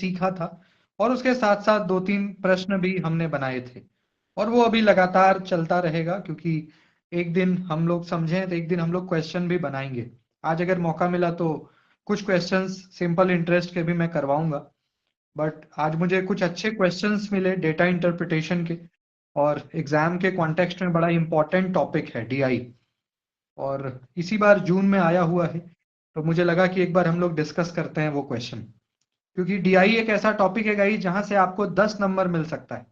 सीखा था, और उसके साथ साथ 2-3 प्रश्न भी हमने बनाए थे, और वो अभी लगातार चलता रहेगा, क्योंकि एक दिन हम लोग समझें तो एक दिन हम लोग क्वेश्चन भी बनाएंगे। आज अगर मौका मिला तो कुछ क्वेश्चंस सिंपल इंटरेस्ट के भी मैं करवाऊंगा, बट आज मुझे कुछ अच्छे क्वेश्चंस मिले डेटा इंटरप्रिटेशन के, और एग्जाम के कॉन्टेक्स्ट में बड़ा इंपॉर्टेंट टॉपिक है डीआई, और इसी बार जून में आया हुआ है, तो मुझे लगा कि एक बार हम लोग डिस्कस करते हैं वो क्वेश्चन, क्योंकि डीआई एक ऐसा टॉपिक है गाइस जहां से आपको 10 नंबर मिल सकता है।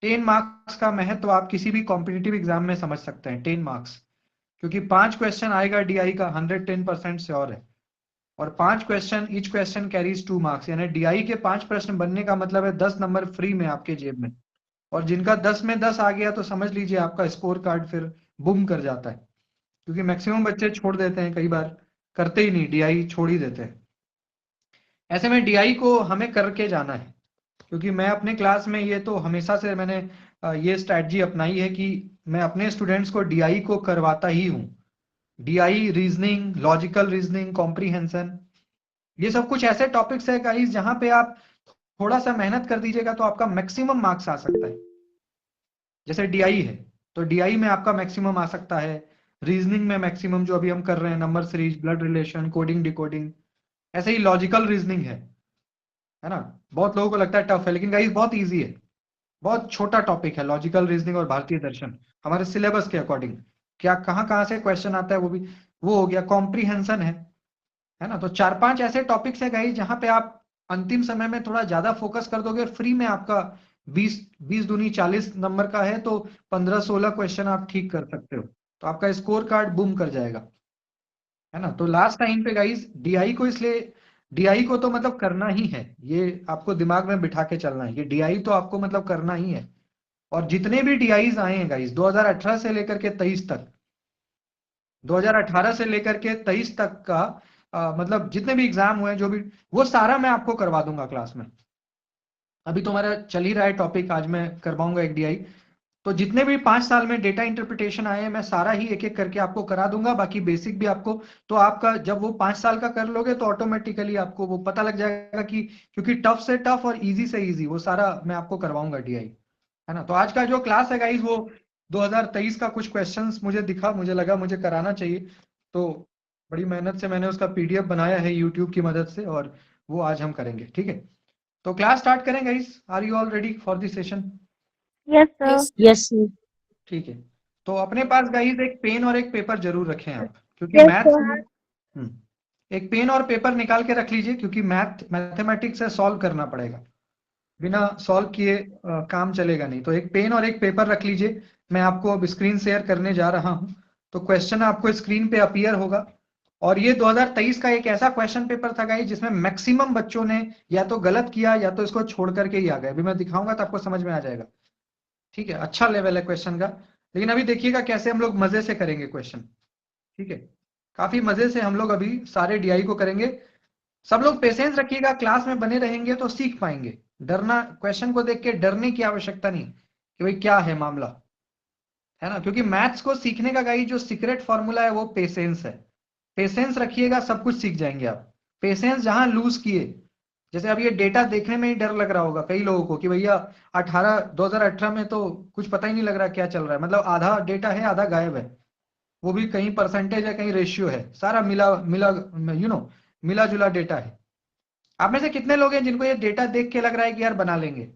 10 मार्क्स का महत्व आप किसी भी कॉम्पिटिटिव एग्जाम में समझ सकते हैं, 10 मार्क्स, क्योंकि 5 क्वेश्चन आएगा डीआई का, 110% श्योर है, और 5 question, each question carries 2 marks, यानी डीआई के 5 प्रश्न बनने का मतलब है 10 नंबर फ्री में आपके जेब में, और जिनका 10 में 10 आ गया तो समझ लीजिए आपका स्कोर कार्ड फिर बुम कर जाता है, क्योंकि मैक्सिमम बच्चे छोड़ देते हैं, कई बार करते ही नहीं, डीआई छोड़ ही देते हैं। ऐसे में डीआई को हमें करके जाना है, क्योंकि मैं अपने क्लास में ये तो हमेशा से मैंने ये स्ट्रैटेजी अपनाई है कि मैं अपने स्टूडेंट्स को डीआई को करवाता ही हूँ। DI, reasoning, logical reasoning, comprehension, ये सब कुछ ऐसे टॉपिक्स है गाइस जहां पे आप थोड़ा सा मेहनत कर दीजिएगा तो आपका मैक्सिमम मार्क्स आ सकता है। जैसे डीआई है, तो डीआई में आपका मैक्सिमम आ सकता है, रीजनिंग में मैक्सिमम जो अभी हम कर रहे हैं, number series, blood relation, coding, decoding, ऐसे ही लॉजिकल रीजनिंग है ना। बहुत लोगों को लगता है टफ है, लेकिन गाइस बहुत इजी है, बहुत छोटा टॉपिक है लॉजिकल रीजनिंग और भारतीय दर्शन, हमारे सिलेबस के अकॉर्डिंग। क्या कहाँ कहाँ से क्वेश्चन आता है वो हो गया, कॉम्प्रीहेंशन है ना। तो 4-5 ऐसे टॉपिक्स है गाइस जहां पे आप अंतिम समय में थोड़ा ज्यादा फोकस कर दोगे, फ्री में आपका 20 दूनी 40 नंबर का है, तो 15-16 क्वेश्चन आप ठीक कर सकते हो, तो आपका स्कोर कार्ड बूम कर जाएगा, है ना। तो लास्ट टाइम पे गाइस डीआई को, इसलिए डीआई को तो मतलब करना ही है, ये आपको दिमाग में बिठा के चलना है, ये डीआई तो आपको मतलब करना ही है। और जितने भी डीआईज आए हैं गाइस 2018 से लेकर के 23 तक, 2018 से लेकर के 23 तक का मतलब जितने भी एग्जाम हुए जो भी, वो सारा मैं आपको करवा दूंगा क्लास में। अभी तो हमारा चल ही रहा है टॉपिक, आज मैं करवाऊंगा एक डीआई। तो जितने भी 5 साल में डेटा इंटरप्रिटेशन आए हैं मैं सारा ही एक एक करके आपको करा दूंगा, बाकी बेसिक भी आपको। तो आपका जब वो 5 साल का कर लोगे तो ऑटोमेटिकली आपको वो पता लग जाएगा कि, क्योंकि टफ से टफ और इजी से इजी वो सारा मैं आपको करवाऊंगा डीआई, है ना। तो आज का जो क्लास है गाइस वो 2023 का कुछ क्वेश्चंस मुझे दिखा, मुझे लगा मुझे कराना चाहिए, तो बड़ी मेहनत से मैंने उसका पीडीएफ बनाया है यूट्यूब की मदद से, और वो आज हम करेंगे, ठीक है। तो क्लास स्टार्ट करें guys, are you all ready for this session? Yes, sir. Yes, sir. ठीक है, तो अपने पास गाइस एक पेन और एक पेपर जरूर रखें आप, क्योंकि Yes, मैथ्स sir. में एक पेन और पेपर निकाल के रख लीजिए, क्योंकि मैथमेटिक्स से सॉल्व करना पड़ेगा, बिना सॉल्व किए काम चलेगा नहीं। तो एक पेन और एक पेपर रख लीजिए, मैं आपको अब स्क्रीन शेयर करने जा रहा हूं, तो क्वेश्चन आपको स्क्रीन पे अपीयर होगा। और ये 2023 का एक ऐसा क्वेश्चन पेपर था गाइस जिसमें मैक्सिमम बच्चों ने या तो गलत किया या तो इसको छोड़ करके ही आ गए, अभी मैं दिखाऊंगा तो आपको समझ में आ जाएगा, ठीक है। अच्छा लेवल है क्वेश्चन का, लेकिन अभी देखिएगा कैसे हम लोग मजे से करेंगे क्वेश्चन, ठीक है। काफी मजे से हम लोग अभी सारे डीआई को करेंगे। सब लोग पेशेंस रखिएगा, क्लास में बने रहेंगे तो सीख पाएंगे। डरना, क्वेश्चन को देख के डरने की आवश्यकता नहीं कि भाई क्या है मामला, है ना, क्योंकि मैथ्स को सीखने का गाइस जो सीक्रेट फॉर्मूला है वो पेशेंस है। पेशेंस रखिएगा, सब कुछ सीख जाएंगे आप। पेशेंस जहां लूज किए, जैसे अब ये डेटा देखने में ही डर लग रहा होगा कई लोगों को कि भैया 2018 में तो कुछ पता ही नहीं लग रहा क्या चल रहा है, मतलब आधा डेटा है आधा गायब है, वो भी कहीं परसेंटेज है कहीं रेशियो है, सारा मिला मिला मिला जुला डेटा है। आप में से कितने लोग हैं जिनको ये डेटा देख के लग रहा है कि यार बना लेंगे?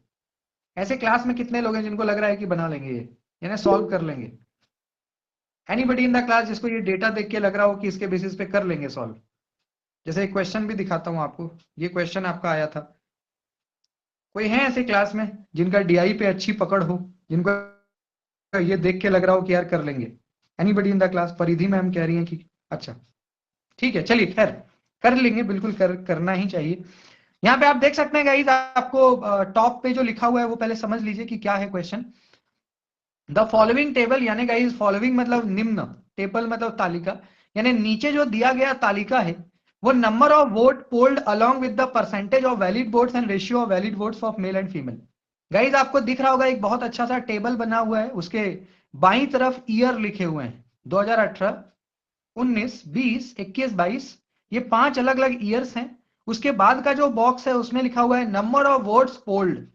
ऐसे क्लास में कितने लोग हैं जिनको लग रहा है कि बना लेंगे, ये यानी सॉल्व कर लेंगे? एनीबडी इन द क्लास जिसको ये डेटा देख के लग रहा हो कि इसके बेसिस पे कर लेंगे सॉल्व? जैसे एक क्वेश्चन भी दिखाता हूं आपको, ये क्वेश्चन आपका आया था। कोई है ऐसे क्लास में जिनका डीआई पे अच्छी पकड़ हो, जिनको ये देख के लग रहा हो कि यार कर लेंगे? Anybody in the class? परिधि मैम कह रही हैं कि अच्छा, ठीक है, चलिए खैर कर लेंगे, बिल्कुल करना ही चाहिए। यहाँ पे आप देख सकते हैं गाइस, आपको टॉप पे जो लिखा हुआ है वो पहले समझ लीजिए कि क्या है क्वेश्चन। द फॉलोइंग टेबल, यानी गाइस फॉलोइंग मतलब निम्न, टेबल मतलब तालिका, यानी नीचे जो दिया गया तालिका है वो number of vote polled along with the percentage of valid votes and ratio of valid votes of male and female. Guys आपको दिख रहा होगा एक बहुत अच्छा सा टेबल बना हुआ है, उसके बाईं तरफ ईयर लिखे हुए हैं, 2018, 19, 20, 21, 22, ये 5 अलग अलग ईयर्स हैं। उसके बाद का जो बॉक्स है उसमें लिखा हुआ है नंबर ऑफ वोट्स पोल्ड।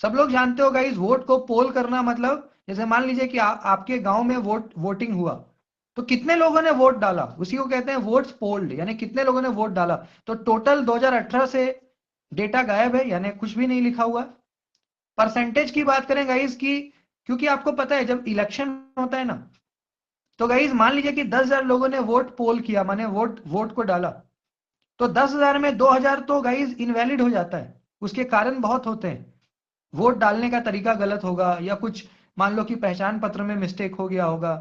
सब लोग जानते हो गाइस, वोट को पोल करना मतलब जैसे मान लीजिए कि आपके गांव में वोटिंग हुआ, तो कितने लोगों ने वोट डाला, उसी को कहते हैं वोट्स पोल्ड, यानी कितने लोगों ने वोट डाला। तो टोटल 2018 से डेटा गायब है, यानी कुछ भी नहीं लिखा हुआ। परसेंटेज की बात करें गाइस की, क्योंकि आपको पता है जब इलेक्शन होता है ना, तो गाइस मान लीजिए कि 10,000 लोगों ने वोट पोल किया, माने वोट वोट को डाला, तो 10,000 में 2,000 तो गाइस इनवैलिड हो जाता है। उसके कारण बहुत होते हैं, वोट डालने का तरीका गलत होगा, या कुछ मान लो कि पहचान पत्र में मिस्टेक हो गया होगा।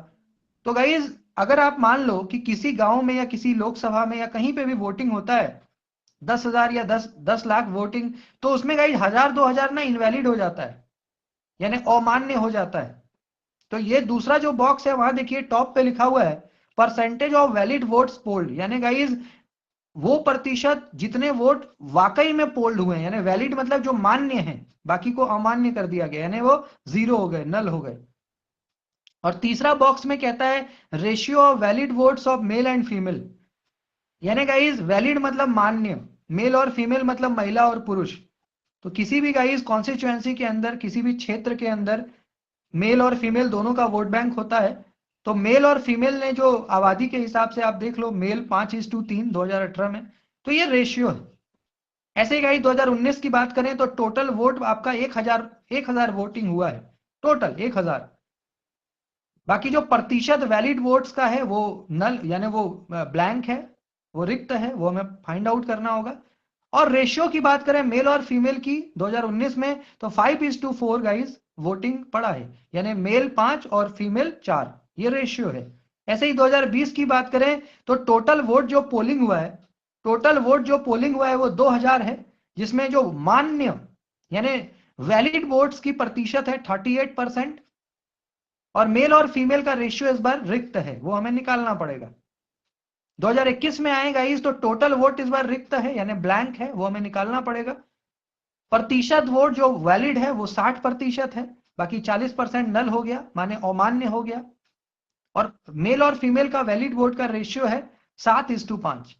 तो गाइज अगर आप मान लो कि किसी गांव में या किसी लोकसभा में या कहीं पे भी वोटिंग होता है, 10,000 या 10 लाख वोटिंग, तो उसमें गाइज 1,000 2,000 ना इनवैलिड हो जाता है, यानी अमान्य हो जाता है। तो ये दूसरा जो बॉक्स है वहां देखिए टॉप पे लिखा हुआ है percentage of valid votes polled, यानी गाइज वो प्रतिशत जितने वोट वाकई में पोल्ड हुए हैं, यानी वैलिड मतलब जो मान्य है, बाकी को अमान्य कर दिया गया, यानी वो जीरो हो गए, नल हो गए। और तीसरा बॉक्स में कहता है ratio of valid votes of male and female, यानी गाइस वैलिड मतलब मान्य, मेल और फीमेल मतलब महिला और पुरुष। तो किसी भी गाइस कॉन्स्टिट्यूएंसी के अंदर, किसी भी क्षेत्र के अंदर मेल और फीमेल दोनों का वोट बैंक होता है। तो मेल और फीमेल ने जो आबादी के हिसाब से आप देख लो, मेल 5:3 2018 में, तो ये रेशियो है। ऐसे ही गाइस 2019 की बात करें तो टोटल वोट आपका 1,000 वोटिंग हुआ है, टोटल 1,000। बाकी जो प्रतिशत वैलिड वोट्स का है वो नल, यानी वो ब्लैंक है, वो रिक्त है, वो हमें फाइंड आउट करना होगा। और रेशियो की बात करें मेल और फीमेल की 2019 में, तो 5:4 गाइस वोटिंग पड़ा है, यानी मेल 5 और फीमेल 4, ये रेशियो है। ऐसे ही 2020 की बात करें तो टोटल वोट जो पोलिंग हुआ है, वो 2,000 है, जिसमें जो मान्य यानी वैलिड वोट्स की प्रतिशत है 38%, और मेल और फीमेल का रेशियो इस बार रिक्त है, वो हमें निकालना पड़ेगा। 2021 में आएगा इस, तो टोटल वोट इस बार रिक्त है, यानी ब्लैंक है, वो हमें निकालना पड़ेगा। प्रतिशत वोट जो वैलिड है वो 60% है, बाकी 40% नल हो गया, माने अमान्य हो गया। और मेल और फीमेल का वैलिड वोट का रेशियो है 7:5।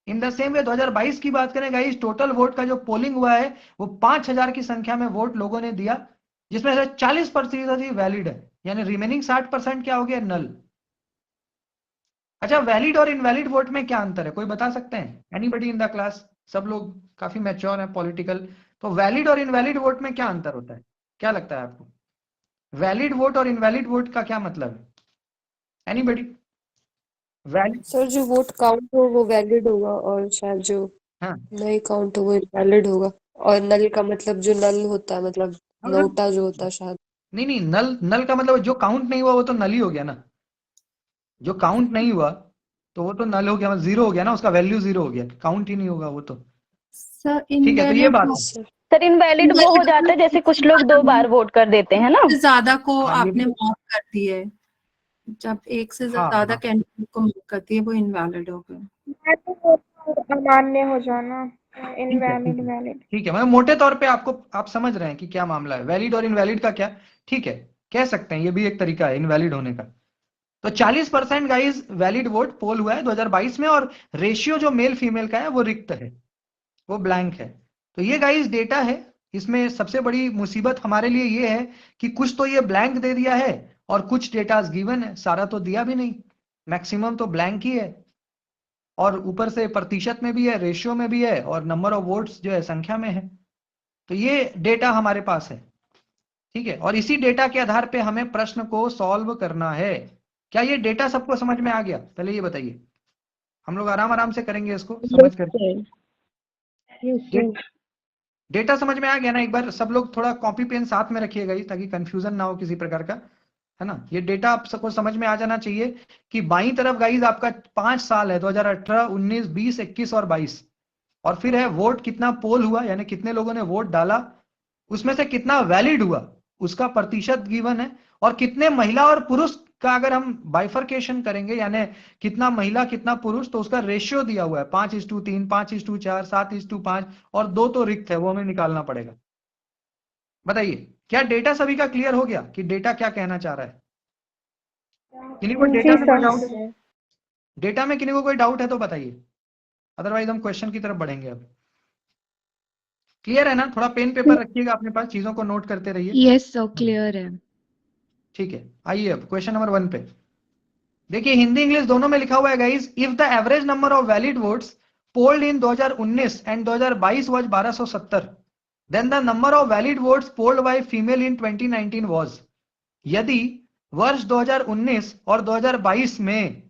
इन द सेम वे 2022 की बात करें गाइस, टोटल वोट का जो पोलिंग हुआ है वो 5,000 की संख्या में वोट लोगों ने दिया, जिसमें से 40% ही वैलिड है, यानी रिमेनिंग 60% क्या हो गया, नल। अच्छा, वैलिड और इनवैलिड वोट में क्या अंतर है, कोई बता सकते हैं, एनीबडी इन द क्लास? सब लोग काफी मैच्योर है पॉलिटिकल, तो वैलिड और इनवैलिड वोट में क्या अंतर होता है, क्या लगता है आपको? वैलिड वोट और इनवैलिड वोट का क्या मतलब है, एनीबडी? वैलिड, सर जो वोट काउंट हो वो वैलिड होगा, और शायद जो हाँ, नहीं काउंट हो वो इनवैलिड होगा। और नल का मतलब जो नल होता है, मतलब मतलब नोटा जो होता है शायद। नहीं नहीं, नल नल का मतलब जो काउंट नहीं हुआ वो तो नल ही हो गया ना, जो काउंट नहीं हुआ तो वो तो नल हो गया, मतलब जीरो हो गया ना, उसका वैल्यू जीरो हो गया, काउंट ही नहीं होगा वो तो। सर ठीक है, तो ये इनवैलिड बात है। सर सर इनवैलिड वो हो जाता है जैसे कुछ लोग 2 बार वोट कर देते हैं ना। ज्यादा को हाँ ये आपने भी, मार्क कर दिए, जब एक से हाँ ज्यादा हाँ, कैंडिडेट को मार्क करती है वो इनवैलिड हो गया। मैं तो बोलती हूँ अमान्य हो जाना, ठीक है ठीक इनवैलिड है वैलिड। ठीक है, मतलब मोटे तौर पे आपको, आप समझ रहे हैं कि क्या मामला है, वैलिड और इनवैलिड का क्या। ठीक है, कह सकते हैं ये भी एक तरीका है इनवैलिड होने का। तो 40% गाइस वैलिड वोट पोल हुआ है 2022 में, और रेशियो जो मेल फीमेल का है वो रिक्त है, वो ब्लैंक है। तो ये गाइस डेटा है। इसमें सबसे बड़ी मुसीबत हमारे लिए ये है कि कुछ तो ये ब्लैंक दे दिया है और कुछ डेटा गिवन है, सारा तो दिया भी नहीं, मैक्सिमम तो ब्लैंक ही है। और ऊपर से प्रतिशत में भी है, रेशियो में भी है, और नंबर ऑफ वोट्स जो है संख्या में है। तो ये डेटा हमारे पास है, ठीक है, और इसी डेटा के आधार पे हमें प्रश्न को सॉल्व करना है। क्या ये डेटा सबको समझ में आ गया, पहले ये बताइए। हम लोग आराम आराम से करेंगे इसको समझ कर। डेटा समझ में आ गया ना? एक बार सब लोग थोड़ा कॉपी पेन साथ में रखिएगा ही, ताकि कंफ्यूजन ना हो किसी प्रकार का, है ना? ये डेटा आप सबको समझ में आ जाना चाहिए कि बाईं तरफ गाइज आपका 5 साल है, 2018 19 20 21 और 22, और फिर है वोट कितना पोल हुआ, यानी कितने लोगों ने वोट डाला, उसमें से कितना वैलिड हुआ उसका प्रतिशत गिवन है, और कितने महिला और पुरुष का अगर हम बाइफरकेशन करेंगे, यानी कितना महिला कितना पुरुष, तो उसका रेशियो दिया हुआ है 5:3 5:4 7:5, और 2 तो रिक्त है, वो हमें निकालना पड़ेगा। बताइए, क्या डेटा सभी का क्लियर हो गया कि डेटा क्या कहना चाह रहा है? किन्हीं को डेटा जी में कोई सर। डाउट, डेटा में किन्हीं को कोई डाउट है तो बताइए, अदरवाइज हम क्वेश्चन की तरफ बढ़ेंगे अब। क्लियर है ना? थोड़ा पेन पेपर रखिएगा अपने पास, चीजों को नोट करते रहिए। यस सर, क्लियर है। ठीक है, आइए अब क्वेश्चन नंबर 1 पे। देखिए हिंदी इंग्लिश दोनों में लिखा हुआ है guys, if the average number of valid votes polled in 2019 and 2022 was 1270, then the number of valid votes polled by female in 2019 was. यदि वर्ष 2019 और 2022 में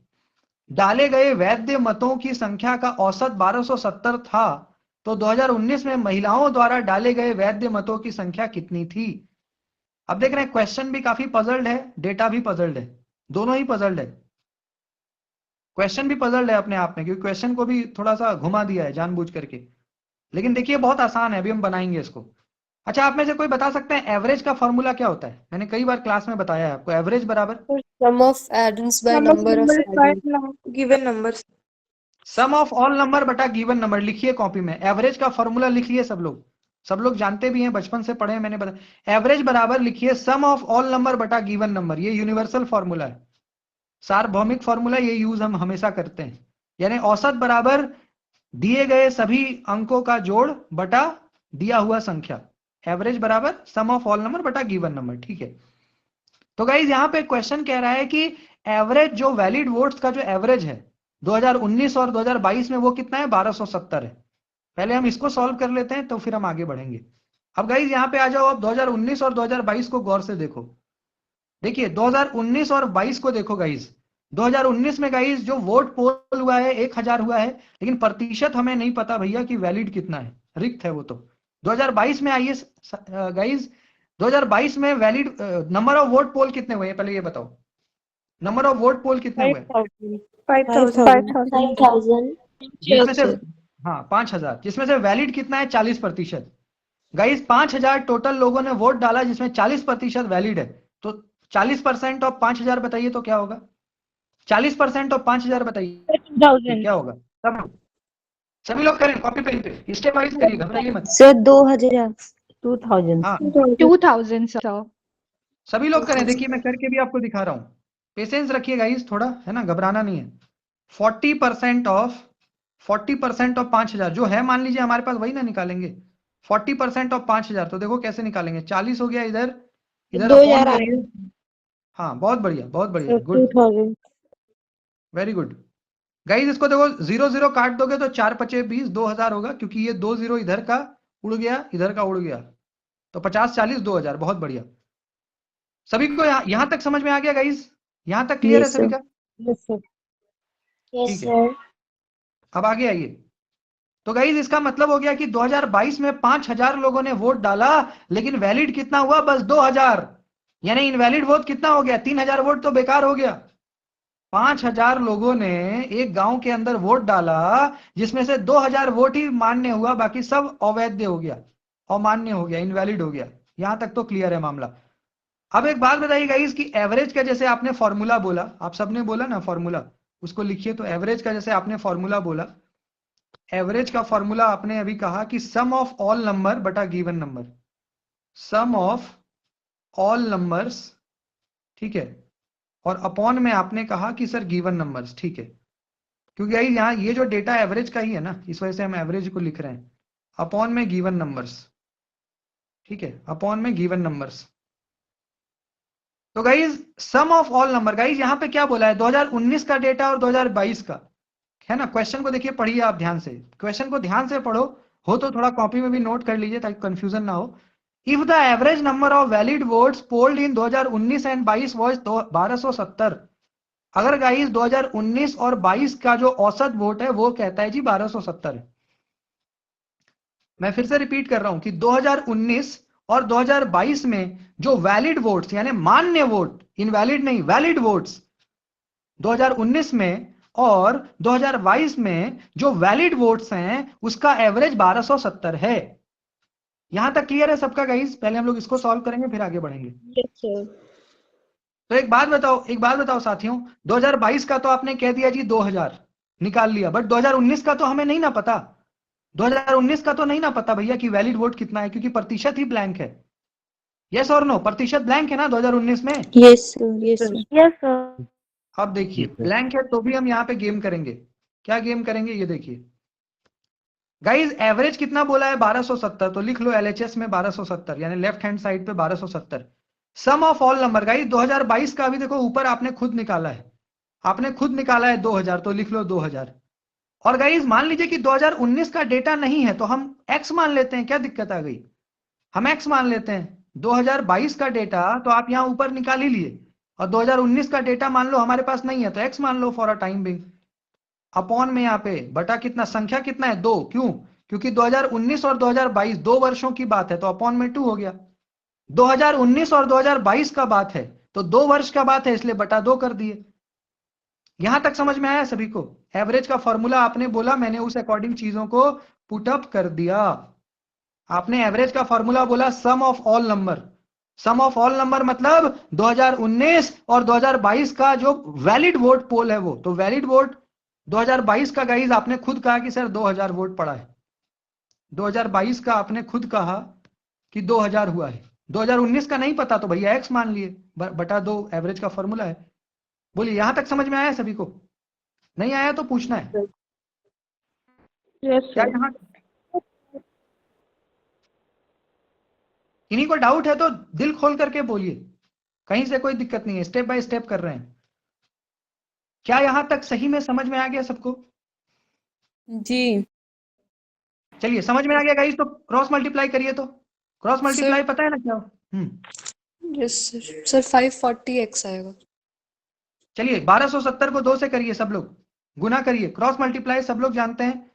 डाले गए वैध मतों की संख्या का औसत 1270 था, तो 2019 में महिलाओं द्वारा डाले गए वैध मतों की संख्या कितनी थी? अब देख रहे हैं क्वेश्चन भी काफी पजल्ड है, डेटा भी पजल्ड है, दोनों ही पजल्ड है। क्वेश्चन भी पजल्ड है अपने आप में, क्योंकि क्वेश्चन को भी थोड़ा सा घुमा दिया है जानबूझ करके। लेकिन देखिए बहुत आसान है, अभी हम बनाएंगे इसको। अच्छा, आप में से कोई बता सकते हैं एवरेज का फॉर्मूला क्या होता है? मैंने कई बार क्लास में बताया है आपको, एवरेज बराबर sum of addends by Sum of number of numbers by addends. given numbers. Sum of all number बटा गिवन नंबर। लिखिए कॉपी में, एवरेज का फॉर्मूला लिखिए सब लोग जानते भी हैं, बचपन से पढ़े हैं, मैंने बताया। एवरेज बराबर लिखिए सम ऑफ ऑल नंबर बटा गिवन नंबर। ये यूनिवर्सल फॉर्मूला है, सार्वभौमिक फॉर्मूला, ये यूज हम हमेशा करते हैं। यानी औसत बराबर दिए गए सभी अंकों का जोड़ बटा दिया हुआ संख्या। एवरेज बराबर सम ऑफ ऑल नंबर बटा गिवन नंबर। ठीक है, तो गाइज यहां पे क्वेश्चन कह रहा है कि एवरेज जो वैलिड वोट्स का जो एवरेज है 2019 और 2022 में वो कितना है? 1270 है। पहले हम इसको सॉल्व कर लेते हैं तो फिर हम आगे बढ़ेंगे। अब गाइज यहां पे आ जाओ, अब 2019 और 2022 को गौर से देखो। देखिए 2019 और 22 को देखो गाइज। 2019 में गाइज जो वोट पोल हुआ है 1000 हुआ है, लेकिन प्रतिशत हमें नहीं पता भैया कि वैलिड कितना है, रिक्त है वो तो। 2022 में आइए गाइज, 2022 में वैलिड नंबर ऑफ वोट पोल कितने हुए हैं पहले ये बताओ। नंबर ऑफ वोट पोल कितने हुए? 5,000. जिसमें से हाँ 5000, जिसमें से वैलिड कितना है? 40%। गाइस 5000 टोटल लोगों ने वोट डाला, जिसमें 40% वैलिड है। तो 40% ऑफ 5000 बताइए तो क्या होगा? 40% ऑफ 5000 बताइए क्या होगा? सभी लोग करें कॉपी पेन पे, स्टेप वाइज करिए, घबराइए मत। सर 2000 2000 हाँ 2000 सर। सभी लोग करें, देखिए मैं करके भी आपको दिखा रहा हूँ। पेशेंस रखिए गाइस थोड़ा, है ना, घबराना नहीं है। 40% ऑफ 5000 जो है, मान लीजिए हमारे पास वही ना निकालेंगे। 40% ऑफ 5000 तो देखो कैसे निकालेंगे। 40 हो गया, इधर इधर 2000 अपॉन करिए। हाँ बहुत बढ़िया गुड, 2000 वेरी गुड। गाइस इसको देखो, 0 0 काट दोगे तो 4 5 20 2000 होगा, क्योंकि ये 2 0 इधर का उड़ गया, इधर का उड़ गया, तो 50 40 2000। बहुत बढ़िया, सभी को यहां तक समझ में आ गया गाइस? यहां तक क्लियर है Yes, सभी sir. का? यस सर ठीक है, अब आगे आइए। तो गाइस इसका मतलब हो गया कि 2022 में 5000 लोगों ने वोट डाला, लेकिन वैलिड कितना हुआ? बस 2000। यानी इनवैलिड वोट कितना हो गया? 3000 वोट तो बेकार हो गया। 5000 लोगों ने एक गांव के अंदर वोट डाला, जिसमें से 2000 वोट ही मान्य हुआ, बाकी सब अवैध हो गया, अमान्य हो गया, इनवैलिड हो गया। यहां तक तो क्लियर है मामला। अब एक बात बताइए गाइस कि एवरेज का जैसे आपने फॉर्मूला बोला, आप सबने बोला ना फॉर्मूला, उसको लिखिए। तो एवरेज का जैसे आपने फॉर्मूला बोला, एवरेज का फॉर्मूला आपने अभी कहा कि सम ऑफ ऑल नंबर बटा given number, sum of all numbers, ठीक है, और अपॉन में आपने कहा कि सर गिवन नंबर्स। ठीक है, क्योंकि भाई यहाँ ये जो डेटा एवरेज का ही है ना, इस वजह से हम एवरेज को लिख रहे हैं। अपॉन में गिवन नंबर्स, ठीक है, अपॉन में गिवन नंबर्स। तो guys sum of all number, guys यहाँ पे क्या बोला है? 2019 का डेटा और 2022 का, है ना। क्वेश्चन को देखिए, पढ़िए आप ध्यान से, क्वेश्चन को ध्यान से पढ़ो, हो तो थोड़ा कॉपी में भी नोट कर लीजिए ताकि कंफ्यूजन ना हो। If the average number of valid votes polled in 2019 and 22 was 1270, अगर गाइस 2019 और 22 का जो औसत वोट है वो कहता है जी 1270 है। मैं फिर से रिपीट कर रहा हूं कि 2019 और 2022 में जो वैलिड वोट्स यानी मान्य वोट, इनवैलिड नहीं, वैलिड वोट्स 2019 में और 2022 में जो वैलिड वोट्स हैं उसका एवरेज 1270 है। यहां तक क्लियर है सबका गाइस? पहले हम लोग इसको सॉल्व करेंगे फिर आगे बढ़ेंगे। यस सर तो एक बात बताओ साथियों, 2022 का तो आपने कह दिया जी 2000 निकाल लिया, बट 2019 का तो हमें नहीं ना पता। 2019 का तो नहीं ना पता भैया कि वैलिड वोट कितना है, क्योंकि प्रतिशत ही ब्लैंक है। यस और नो? प्रतिशत ब्लैंक है ना 2019 में? Yes sir yes sir Yes, sir. अब देखिए ब्लैंक है तो भी हम यहाँ पे गेम करेंगे। क्या गेम करेंगे ये देखिए। गाइज एवरेज कितना बोला है 1270, तो लिख लो LHS में 1270, यानी लेफ्ट हैंड साइड पे 1270। सम ऑफ ऑल नंबर गाइज 2022 का अभी देखो ऊपर आपने खुद निकाला है, आपने खुद निकाला है 2000, तो लिख लो 2000। और गाइज मान लीजिए कि 2019 का डेटा नहीं है तो हम x मान लेते हैं, क्या दिक्कत आ गई, हम x मान लेते हैं। 2022 का डेटा तो आप यहां ऊपर निकाल ही लिए, और 2019 का डेटा मान लो हमारे पास नहीं है तो x मान लो for a time being. Upon में यहाँ पे बटा कितना, संख्या कितना है 2, क्यों, क्योंकि 2019 और 2022 2 वर्षों की बात है तो अपॉन में 2 हो गया। 2019 और 2022 का बात है तो 2 वर्ष का बात है, इसलिए बटा 2 कर दिए। यहां तक समझ में आया सभी को? एवरेज का फॉर्मूला आपने बोला, मैंने उस अकॉर्डिंग चीजों को पुट अप कर दिया। आपने एवरेज का फॉर्मूला बोला sum of all number, sum of all number मतलब 2019 और 2022 का जो वैलिड वोट पोल है वो, तो वैलिड वोट 2022 का गाइज आपने खुद कहा कि सर 2000 वोट पड़ा है, 2022 का आपने खुद कहा कि 2000 हुआ है। 2019 का नहीं पता तो भैया x मान लिए, बटा 2 एवरेज का फॉर्मूला है। बोलिए यहां तक समझ में आया सभी को? नहीं आया तो पूछना है। यस क्या सर। यहां इन्हीं को डाउट है तो दिल खोल करके बोलिए, कहीं से कोई दिक्कत नहीं है, स्टेप बाय स्टेप कर रहे हैं। क्या यहां तक सही में समझ में आ गया सबको? जी चलिए समझ में आ गया गाइस, तो क्रॉस मल्टीप्लाई करिए। तो क्रॉस मल्टीप्लाई पता है ना क्या? Yes sir. सर 540x आएगा। चलिए 1270 को 2 से करिए, सब लोग गुना करिए, क्रॉस मल्टीप्लाई सब लोग जानते हैं,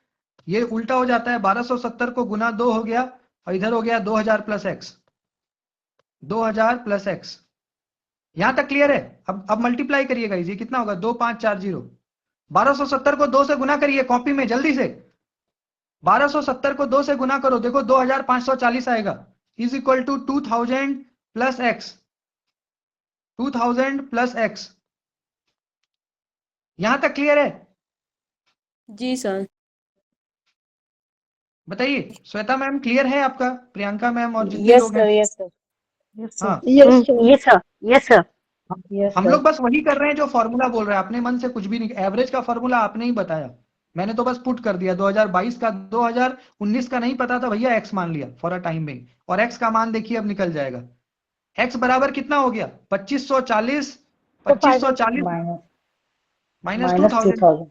ये उल्टा हो जाता है। 1270 को गुना 2 हो गया, और इधर हो गया 2000 प्लस एक्स, 2000 प्लस एक्स। यहां तक क्लियर है? अब मल्टीप्लाई करिएगा, ये कितना होगा 2540। 1270 को 2 से गुना करिए कॉपी में जल्दी से, 1270 को 2 से गुना करो, देखो 2540 आएगा, is equal to 2000 plus x, 2000 plus x. यहां तक क्लियर है? जी सर। बताइए श्वेता मैम, क्लियर है आपका? प्रियंका मैम और जितने यस लोग सर, हैं? यस सर, यस हाँ, sir, yes sir, yes sir, yes sir, yes हम सर। लोग बस वही कर रहे हैं जो फॉर्मूला बोल रहे हैं, अपने मन से कुछ भी नहीं। एवरेज का फॉर्मूला आपने ही बताया, मैंने तो बस पुट कर दिया 2022 का, 2019 का नहीं पता था भैया, एक्स मान लिया फॉर अ टाइम बिंग। और एक्स का मान देखिए अब निकल जाएगा, एक्स बराबर कितना हो गया 2540, तो 2540 minus minus minus 2000। 2000।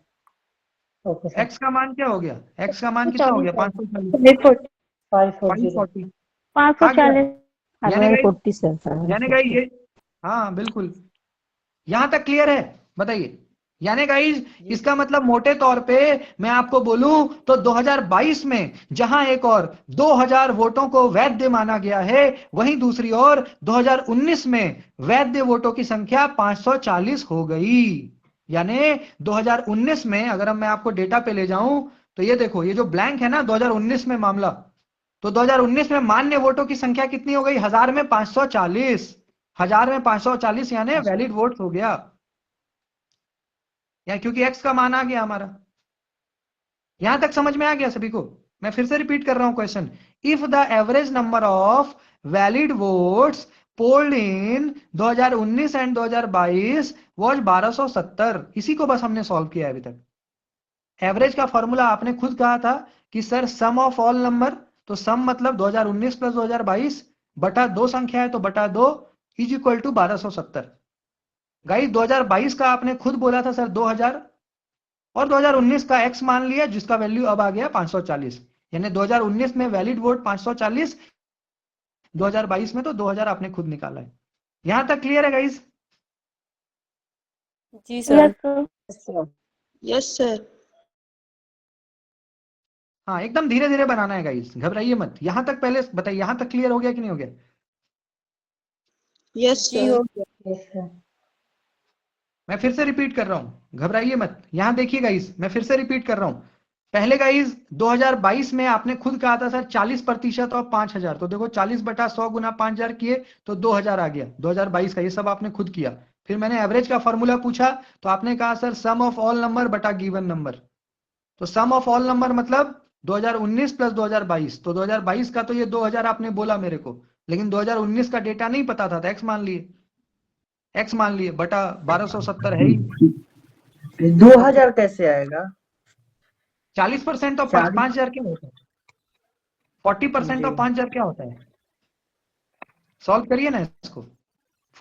Okay sir. X का मान क्या हो गया, एक्स का मान कितना हो गया 540, 540 540 आ गया। 540 यानी गाइस, 540 सर, यानी गाइस ये, हाँ बिल्कुल, यहां तक क्लियर है? बताइए। यानी गाइस इसका मतलब मोटे तौर पे मैं आपको बोलूं तो 2022 में जहां एक और 2000 वोटों को वैध माना गया है, वहीं दूसरी ओर 2019 में वैध वोटों की संख्या 540 हो गई। यानी 2019 में अगर मैं आपको डेटा पे ले जाऊं तो ये देखो, ये जो ब्लैंक है ना 2019 में मामला, तो 2019 में मान्य वोटों की संख्या कितनी हो गई, 1000 में 540, 1000 में 540 यानी वैलिड वोट हो गया, या क्योंकि एक्स का मान आ गया हमारा। यहां तक समझ में आ गया सभी को? मैं फिर से रिपीट कर रहा हूं question, if the average number of valid votes polled in 2019 and 2022 was 1270, इसी को बस हमने सॉल्व किया अभी तक। एवरेज का फॉर्मूला आपने खुद कहा था कि sir sum of all number, तो सम मतलब 2019 प्लस 2022 बटा 2 संख्या है तो बटा 2 इज इक्वल टू 1270। गाइस 2022 का आपने खुद बोला था सर 2000, और 2019 का x मान लिया जिसका वैल्यू अब आ गया 540, यानी 2019 में वैलिड वोट 540, 2022 में तो 2000 आपने खुद निकाला है। यहां तक क्लियर है गाइस? जी सर। सर। Yes sir. हाँ एकदम धीरे धीरे बनाना है गाइस, घबराइए मत। यहां तक पहले बताइए, यहां तक क्लियर हो गया कि नहीं हो गया? यस जी सर। हो गया। Yes sir. मैं फिर से रिपीट कर रहा हूं, घबराइए मत। यहां देखिए गाइस, मैं फिर से रिपीट कर रहा हूं। पहले गाइस 2022 में आपने खुद कहा था सर 40% और 5000, तो देखो 40 बटा 100 गुना 5000 किए तो 2000 आ गया 2022 का, ये सब आपने खुद किया। फिर मैंने एवरेज का फॉर्मूला पूछा तो आपने कहा sir sum of all number बटा गिवन नंबर, तो सम ऑफ ऑल नंबर मतलब 2019 प्लस 2022, तो 2022 का तो ये 2000 आपने बोला मेरे को, लेकिन 2019 का डेटा नहीं पता था तो एक्स मान लिए, एक्स मान लिए बटा 1270 है ही। 2000 कैसे आएगा? 40% और 5,000 क्या होता है? 40% और 5,000 क्या होता है? सॉल्व करिए ना इसको।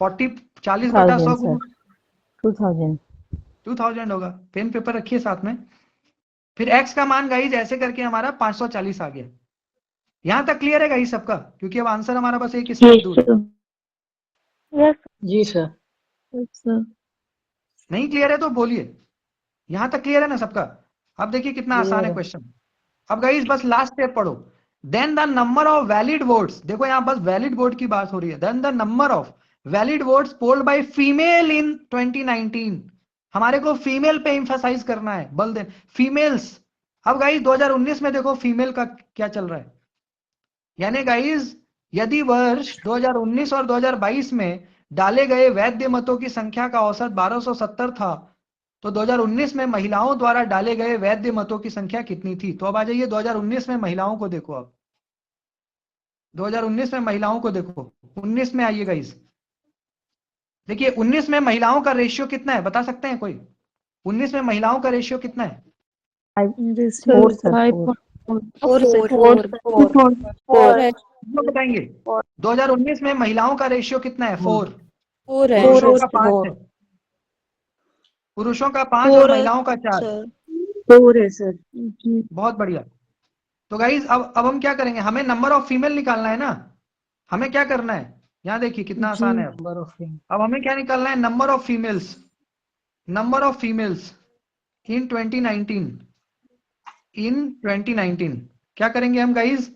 40 बटा 100 1000 sir. 2000. 2000 होगा। पेन पेपर रखिए साथ में। फिर x का मान गाइज ऐसे करके हमारा 540 आ गया। यहां तक क्लियर है गाइज सबका? क्योंकि अब आंसर हमारा बस एक स्टेप दूर है। यस जी sir. नहीं क्लियर है तो बोलिए। यहां तक क्लियर है ना सबका? अब देखिए कितना आसान है क्वेश्चन। अब गाइज बस लास्ट स्टेप पढ़ो। Then the number of valid votes, देखो यहां बस वैलिड वोट की बात हो रही है। Then the number of valid votes polled by female in 2019। हमारे को फीमेल पे इंफेसाइज करना है, बल दे फीमेल्स। अब गाइज 2019 में देखो फीमेल का क्या चल रहा है। यानी गाइज यदि वर्ष 2019 और 2022 में डाले गए वैध मतों की संख्या का औसत 1270 था, तो 2019 में महिलाओं द्वारा डाले गए वैध मतों की संख्या कितनी थी? तो अब आ जाइए 2019 में महिलाओं को देखो। अब 2019 में महिलाओं को देखो। 19 में आइए गाइस। देखिए 19 में महिलाओं का रेशियो कितना है, बता सकते हैं कोई? 19 में महिलाओं का रेशियो कितना है? 4 sir. 4 है। वो बताएंगे। 2019 में महिलाओं का रेशियो कितना है? 4। 4 है। पुरुषों का 5 है। पुरुषों का 5 और महिलाओं का 4। 4 है sir. बहुत बढ़िया। तो गाइज अब हम क्या करेंगे? हमें नंबर ऑफ फीमेल निकालना है ना। हमें क्या करना है? यहां देखिए कितना आसान है। Number of female. अब हमें क्या निकालना है? Number of females. Number of females in 2019। इन 2019 क्या करेंगे हम गाइज?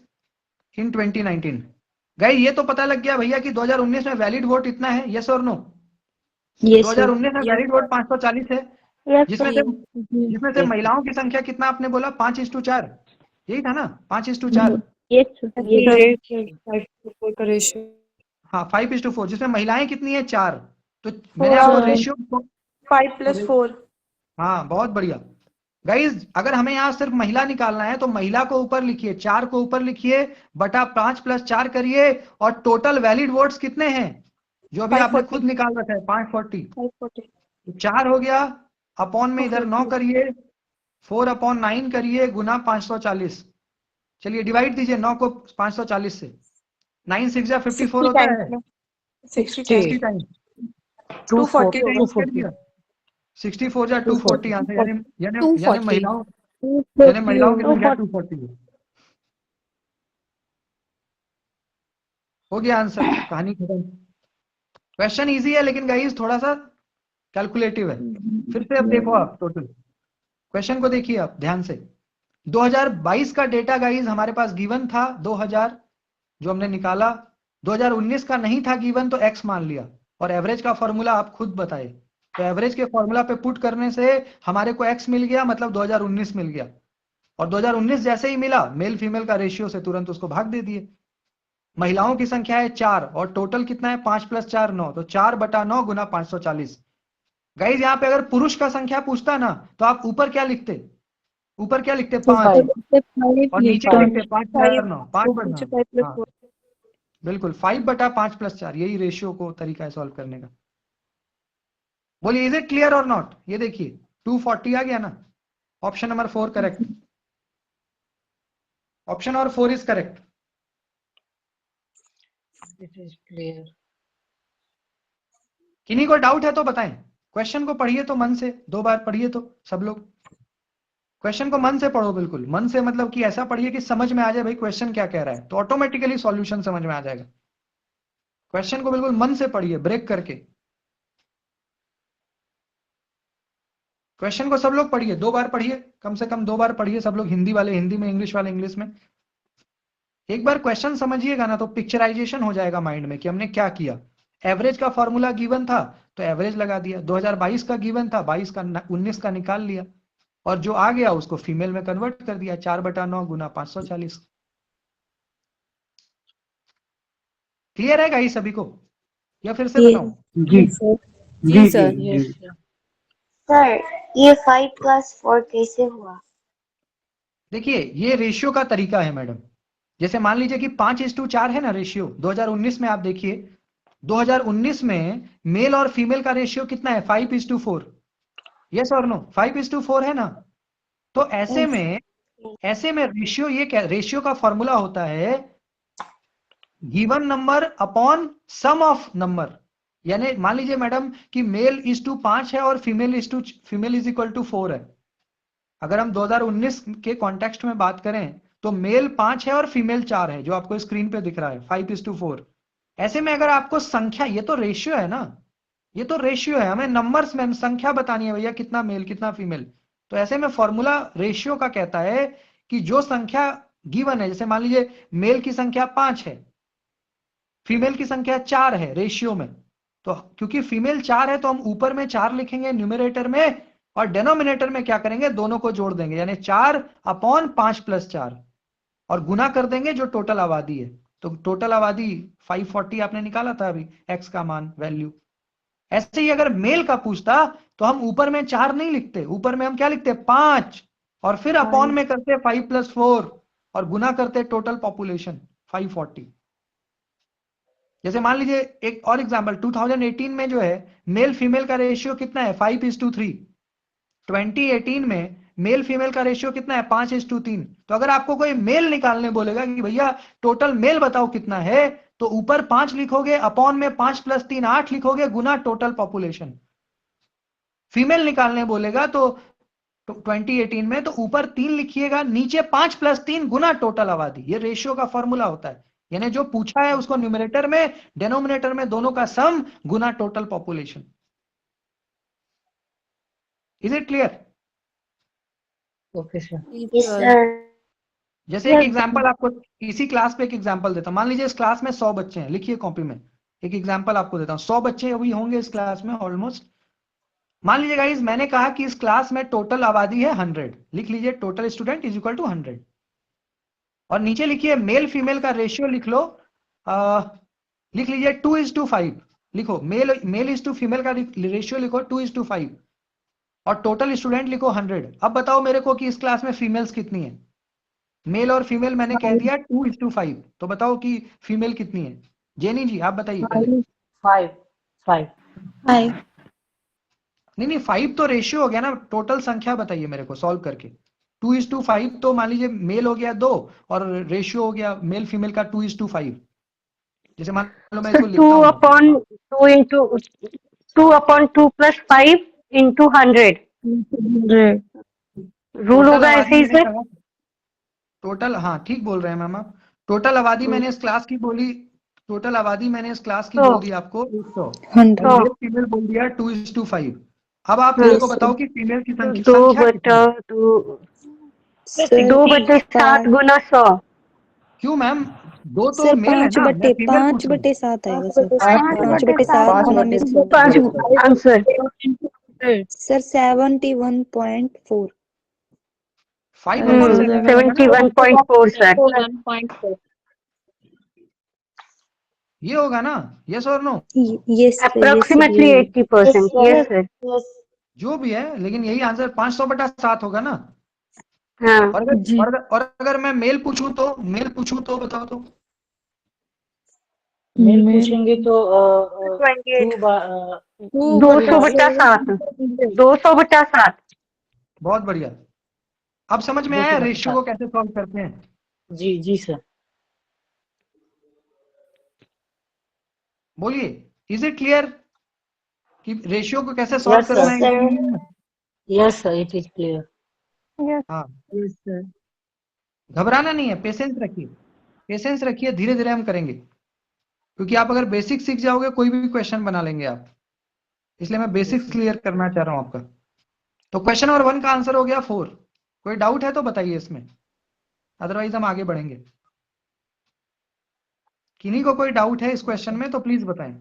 इन 2019 गाइज ये तो पता लग गया भैया कि 2019 में वैलिड वोट इतना है, यस और नो? 2019 में वैलिड वोट 540 है। यस जिसमें से महिलाओं की संख्या कितना आपने बोला? 5:4। यही था ना? 5:4। यस 5:4 का रेशियो। हाँ 5:4, जिसमें महिलाएं कितनी है? 4। तो मैंने आपको रेशियो 5+4। हाँ बहुत बढ़िया। गाइज अगर हमें यहाँ सिर्फ महिला निकालना है तो महिला को ऊपर लिखिए, 4 को ऊपर लिखिए, बटा 5 + 4 करिए, और टोटल वैलिड वोट्स कितने हैं जो अभी आपने खुद निकाल रखा है? 540। 4 हो गया, अपॉन में इधर 9 करिए, 4/9 करिए, गुना 540। चलिए डिवाइड दीजिए 9 को 540 से। 9 6 या 54 होता है। 60 टाइम्स 240. 64 या 240 आंसर। यानी 240 महिलाओं की संख्या 240 है। हो गया आंसर, कहानी खत्म। क्वेश्चन इजी है लेकिन गाइस थोड़ा सा कैलकुलेटिव है। फिर से अब देखो आप टोटल क्वेश्चन को देखिए आप ध्यान से। 2022 का डेटा गाइस हमारे पास गिवन था 2000 जो हमने निकाला। 2019 का नहीं था गिवन तो x मान लिया, और एवरेज का फॉर्मूला आप खुद बताए। तो एवरेज के फॉर्मूला पे पुट करने से हमारे को x मिल गया, मतलब 2019 मिल गया। और 2019 जैसे ही मिला मेल फीमेल का रेशियो से तुरंत उसको भाग दे दिए। महिलाओं की संख्या है 4 और टोटल कितना है? 5 + 4 9, तो 4/9 गुना 540। गाइज यहाँ पे अगर पुरुष का संख्या पूछता ना तो आप ऊपर क्या लिखते? ऊपर क्या लिखते? 5, और नीचे क्या लिखते? 5 + 9, 5/9। हाँ बिल्कुल, 5/5 + 4 यही रेशियो को तरीका है सॉल्व करने का। बोलिए इज इट क्लियर और नॉट? ये देखिए 240 आ गया ना। Option number 4 correct. Option number 4 is correct. It is clear. किन्हीं को डाउट है तो बताएं। क्वेश्चन को पढ़िए तो मन से, 2 बार पढ़िए तो सब लोग। क्वेश्चन को मन से पढ़ो, बिल्कुल मन से, मतलब कि ऐसा पढ़िए कि समझ में आ जाए भाई क्वेश्चन क्या कह रहा है, तो ऑटोमेटिकली सॉल्यूशन समझ में आ जाएगा। क्वेश्चन को बिल्कुल मन से पढ़िए, ब्रेक करके। क्वेश्चन को सब लोग पढ़िए, 2 बार पढ़िए, कम से कम 2 बार पढ़िए सब लोग। हिंदी वाले हिंदी में, इंग्लिश वाले इंग्लिश में। एक बार क्वेश्चन समझिएगा ना तो पिक्चराइजेशन हो जाएगा माइंड में कि हमने क्या किया। एवरेज का फॉर्मूला गिवन था तो एवरेज लगा दिया, 2022 का गिवन था, 22 का 19 का निकाल लिया, और जो आ गया उसको फीमेल में कन्वर्ट कर दिया, 4/9 गुना 540। क्लियर है गाइस सभी को, या फिर से बताऊं? जी सर। सर ये 5 + 4 कैसे हुआ? देखिए ये रेशियो का तरीका है मैडम। जैसे मान लीजिए कि 5:4 है ना रेशियो। 2019 में आप देखिए, 2019 में मेल और फीमेल का रेशियो कितना है? 5:4। यस और नो? 5:4 है ना। तो ऐसे में ऐसे में रेशियो, ये क्या, रेशियो का फॉर्मूला होता है given number upon sum of number. यानी मान लीजिए मैडम कि मेल इज टू 5 है और फीमेल इज इक्वल टू 4 है। अगर हम 2019 के कॉन्टेक्स्ट में बात करें तो मेल 5 है और फीमेल 4 है, जो आपको स्क्रीन पे दिख रहा है 5:4। ऐसे में अगर आपको संख्या, ये तो रेशियो है ना, ये तो रेशियो है, हमें नंबर्स में संख्या बतानी है भैया, कितना मेल कितना फीमेल। तो ऐसे में फॉर्मूला रेशियो का कहता है कि जो संख्या गिवन है, जैसे मान लीजिए मेल की संख्या 5 है, फीमेल की संख्या 4 है रेशियो में, तो क्योंकि फीमेल 4 है तो हम ऊपर में 4 लिखेंगे न्यूमरेटर में, और डेनोमिनेटर में क्या करेंगे, दोनों को जोड़ देंगे, यानी 4/5 + 4, और गुना कर देंगे जो टोटल आबादी है। तो टोटल आबादी 540 आपने निकाला था अभी, एक्स का मान, वैल्यू। ऐसे ही अगर मेल का पूछता तो हम ऊपर में 4 नहीं लिखते, ऊपर में हम क्या लिखते, 5, और फिर अपॉन में करते 5 + 4 और गुना करते टोटल पॉपुलेशन 540। जैसे मान लीजिए एक और एग्जांपल, 2018 में जो है मेल फीमेल का रेशियो कितना है, 5:3। 2018 में मेल फीमेल का रेशियो कितना है, 5:3। तो अगर आपको कोई मेल निकालने बोलेगा कि भैया टोटल मेल बताओ कितना है, तो ऊपर 5 लिखोगे, अपॉन में 5 + 3 8 लिखोगे, गुना टोटल पॉपुलेशन। फीमेल निकालने बोलेगा तो 2018 में तो ऊपर 3 लिखिएगा, नीचे 5 + 3 गुना टोटल आबादी। ये रेशियो का फॉर्मूला होता है, यानी जो पूछा है उसको न्यूमरेटर में, डेनोमिनेटर में दोनों का सम गुना total population. Is it clear? Okay, sir. Yes, sir. जैसे एक एग्जांपल आपको इसी क्लास पे एक एग्जांपल देता हूं। मान लीजिए इस क्लास में 100 बच्चे हैं, लिखिए कॉपी में। एक एग्जांपल आपको देता हूं, 100 बच्चे अभी होंगे इस क्लास में ऑलमोस्ट। मान लीजिए गाइस मैंने कहा कि इस क्लास में टोटल आबादी है 100, लिख लीजिए total student is equal to 100, और नीचे लिखिए मेल फीमेल का रेशियो लिख लो, लिख लीजिए 2:5 लिखो, मेल इज टू फीमेल का रेशियो लिखो 2:5, और टोटल स्टूडेंट लिखो 100। अब बताओ मेरे को कि इस क्लास में फीमेल्स कितनी है, मेल और फीमेल मैंने कह दिया 2:5, तो बताओ कि फीमेल कितनी है। जेनी जी आप बताइए पहले। 5. नहीं 5 तो रेशियो हो गया ना, टोटल संख्या बताइए मेरे को सॉल्व करके। 2:5 तो मान लीजिए मेल हो गया 2, और रेशियो हो गया मेल फीमेल का 2:5। जैसे मान लो मैं इसको लिखता हूँ, 2/2 + 5 × 100 रूल होगा ऐसे ही सर। टोटल, हाँ ठीक बोल रहे हैं मैम आप। टोटल आबादी मैंने इस क्लास की बोली, टोटल आबादी मैंने इस क्लास की बोल दी आपको 100, और फीमेल बोल दिया 2:5। अब आप मेरे को बताओ कि फीमेल की संख्या कितनी है? 2/7 गुना 100। क्यों मैम, 2 तो सर मेल है ना, मैं फीमेल पूछ रहा हूँ। 5/7 आएगा सर। 5/7 गुना में 5 आंसर सर 71.4। 5/7 71.4 सर। ये होगा ना, यस और no? Yes approximately 80%। Yes sir. Yes. जो भी है, लेकिन यही आंसर 500/7 होगा ना। हाँ और अगर मैं मेल पूछूं तो बताओ तो। मेल पूछेंगे तो 200/7। 200/7। बहुत बढ़िया। अब समझ में आया रेशियो को कैसे सॉल्व करते हैं? जी सर। बोलिए, इज इट क्लियर कि रेशियो को कैसे सॉल्व Yes, sir. करना है? Yes, sir, it is clear. हाँ, Yes, sir. घबराना नहीं है, पेशेंस रखिए, धीरे धीरे हम करेंगे, क्योंकि आप अगर बेसिक सीख जाओगे कोई भी क्वेश्चन बना लेंगे आप, इसलिए मैं बेसिक्स क्लियर करना चाह रहा हूं आपका। तो क्वेश्चन नंबर 1 का आंसर हो गया 4। कोई डाउट है तो बताइए इसमें, अदरवाइज हम आगे बढ़ेंगे। किन्हीं को कोई डाउट है इस क्वेश्चन में तो प्लीज बताएं।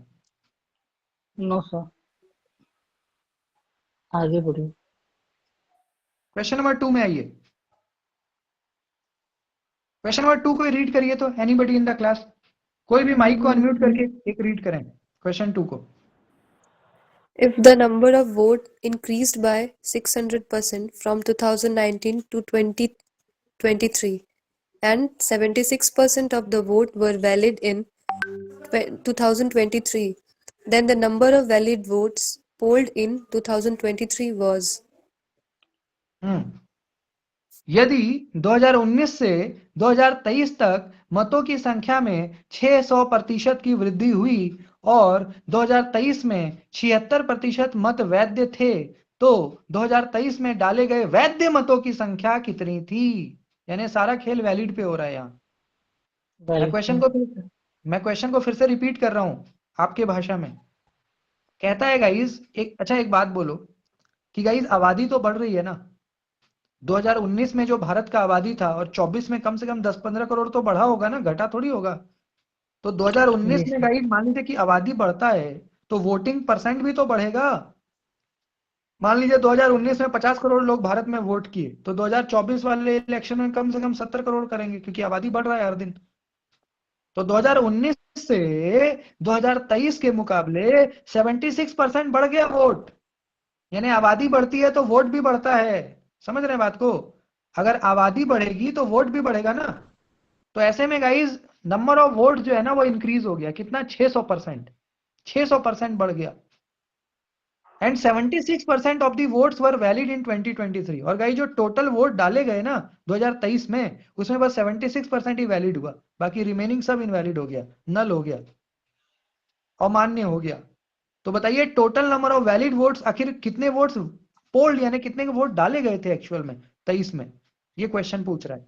No, sir. आगे बढ़िए। क्वेश्चन नंबर 2 में आइए। क्वेश्चन नंबर 2 कोई रीड करिए तो, एनीबडी इन द क्लास, कोई भी माइक को अनम्यूट करके एक रीड करें क्वेश्चन 2 को। If the number of votes increased by 600% from 2019 to 2023 and 76% of the vote were valid in 2023, then the number of valid votes polled in 2023 was। यदि 2019 से 2023 तक मतों की संख्या में 600% की वृद्धि हुई और 2023 में 76% मत वैध थे, तो 2023 में डाले गए वैध मतों की संख्या कितनी थी? यानी सारा खेल वैलिड पे हो रहा है यहाँ। मैं क्वेश्चन को फिर से रिपीट कर रहा हूं आपके भाषा में। कहता है गाइस, एक बात बोलो कि गाइस आबादी तो बढ़ रही है ना। 2019 में जो भारत का आबादी था और 24 में कम से कम 10-15 करोड़ तो बढ़ा होगा ना, घटा थोड़ी होगा। तो 2019 में गाइस मान लीजिए कि आबादी बढ़ता है तो वोटिंग परसेंट भी तो बढ़ेगा। मान लीजिए 2019 में 50 करोड़ लोग भारत में वोट किए, तो 2024 वाले इलेक्शन में कम से कम 70 करोड़ करेंगे, क्योंकि आबादी बढ़ रहा है हर दिन। तो 2019 से 2023 के मुकाबले 76% बढ़ गया वोट। यानी आबादी बढ़ती है तो वोट भी बढ़ता है। समझ रहे हैं बात को? अगर आबादी बढ़ेगी तो वोट भी बढ़ेगा ना। तो ऐसे में गाइज नंबर ऑफ वोट जो है ना वो इंक्रीज हो गया। कितना? 600%। 600% बढ़ गया। And 76% of the votes were valid in 2023। और गाइज जो टोटल वोट डाले गए ना 2023 में, उसमें बस 76% ही वैलिड हुआ, बाकी रिमेनिंग सब इनवैलिड हो गया, नल हो गया, अमान्य हो गया। तो बताइए total number of valid votes आखिर कितने वोट्स पोल्ड, यानी कितने वोट डाले गए थे एक्चुअल में 23 में, ये क्वेश्चन पूछ रहा है।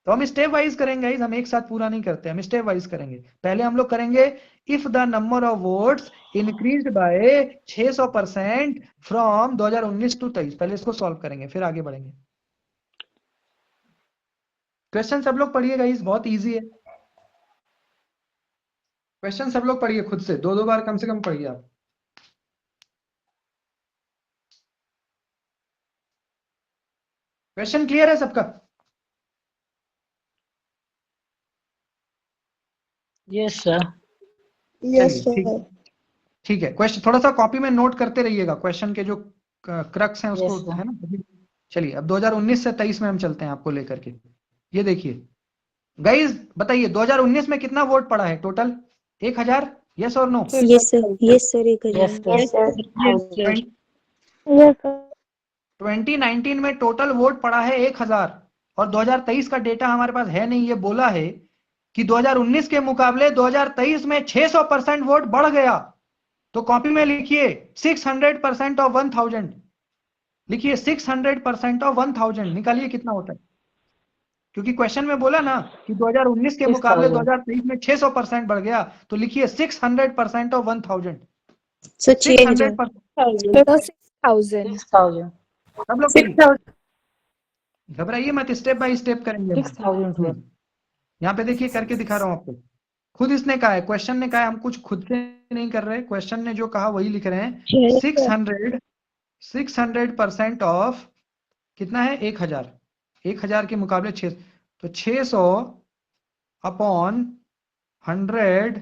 तो हम स्टेप वाइज करेंगे गाइस, हम एक साथ पूरा नहीं करते, हम स्टेप वाइज करेंगे। पहले हम लोग करेंगे if the number of votes increased by 600% from 2019 to 23। पहले इसको सॉल्व करेंगे फिर आगे बढ़ेंगे। क्वेश्चन सब लोग पढ़िए गाइस, बहुत इजी है क्वेश्चन। सब लोग पढ़िए खुद से, 2-2 बार कम से कम पढ़िए आप। क्वेश्चन क्लियर है सबका? Yes sir. चलिए ठीक है। क्वेश्चन थोड़ा सा कॉपी में नोट करते रहिएगा, क्वेश्चन के जो क्रक्स हैं उसको, Yes, sir. है ना। चलिए अब 2019 से 23 में हम चलते हैं आपको लेकर के। ये देखिए गाइस, बताइए 2019 में कितना वोट पड़ा है टोटल? 1000? यस और no? Yes, sir. Yes, sir. Yes, sir. Yes, sir. Yes, sir. Yes, sir. 2019 में टोटल वोट पड़ा है 1000 और 2023 का डेटा हमारे पास है नहीं। ये बोला है कि 2019 के मुकाबले 2023 में 600% वोट बढ़ गया। तो कॉपी में लिखिए 600% ऑफ 1000। लिखिए 600% ऑफ 1000, निकालिए कितना होता है। क्योंकि क्वेश्चन में बोला ना कि 2019 के मुकाबले 2023 में 600% बढ़ गया, तो लिखिए 600% ऑफ 1000। So 600%। 6,000. 6,000. सब लोग पढ़िए, घबराइए मत, स्टेप बाय स्टेप करेंगे। 6,000 sir. यहाँ पे देखिए करके दिखा रहा हूँ आपको। खुद इसने कहा है, क्वेश्चन ने कहा है, हम कुछ खुद से नहीं कर रहे, क्वेश्चन ने जो कहा वही लिख रहे हैं। 600% ऑफ कितना है? 1000। 1000 के मुकाबले 600, तो 600 अपॉन 100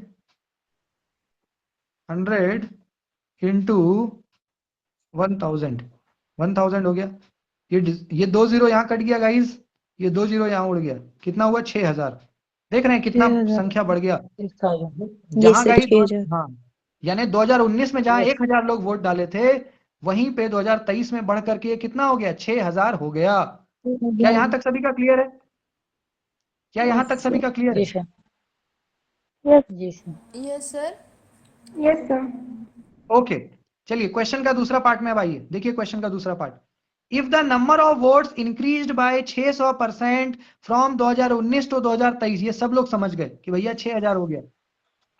इंटू 1000। 1000 हो गया। ये 2 0 यहाँ कट गया गाइस, ये 2 0 यहाँ उड़ गया। कितना हुआ? 6000। देख रहे हैं कितना 6,000. संख्या बढ़ गया? 6,000. जहां Yes, sir. गाइस 6,000. हाँ, यानी 2019 में जहां Yes. 1000 लोग वोट डाले थे, वहीं पे 2023 में बढ़ करके कितना हो गया? 6000 हो गया। क्या यहां तक सभी का क्लियर है? क्या यहां तक सभी का क्लियर है? जी सर. Yes. जी sir. Yes, sir. Yes, sir. Okay चलिए क्वेश्चन का दूसरा पार्ट में अब आइए। देखिए क्वेश्चन का दूसरा part. If the number of votes increased by 600% from 2019 to 2023, ये सब लोग समझ गए कि भैया 6000 हो गया।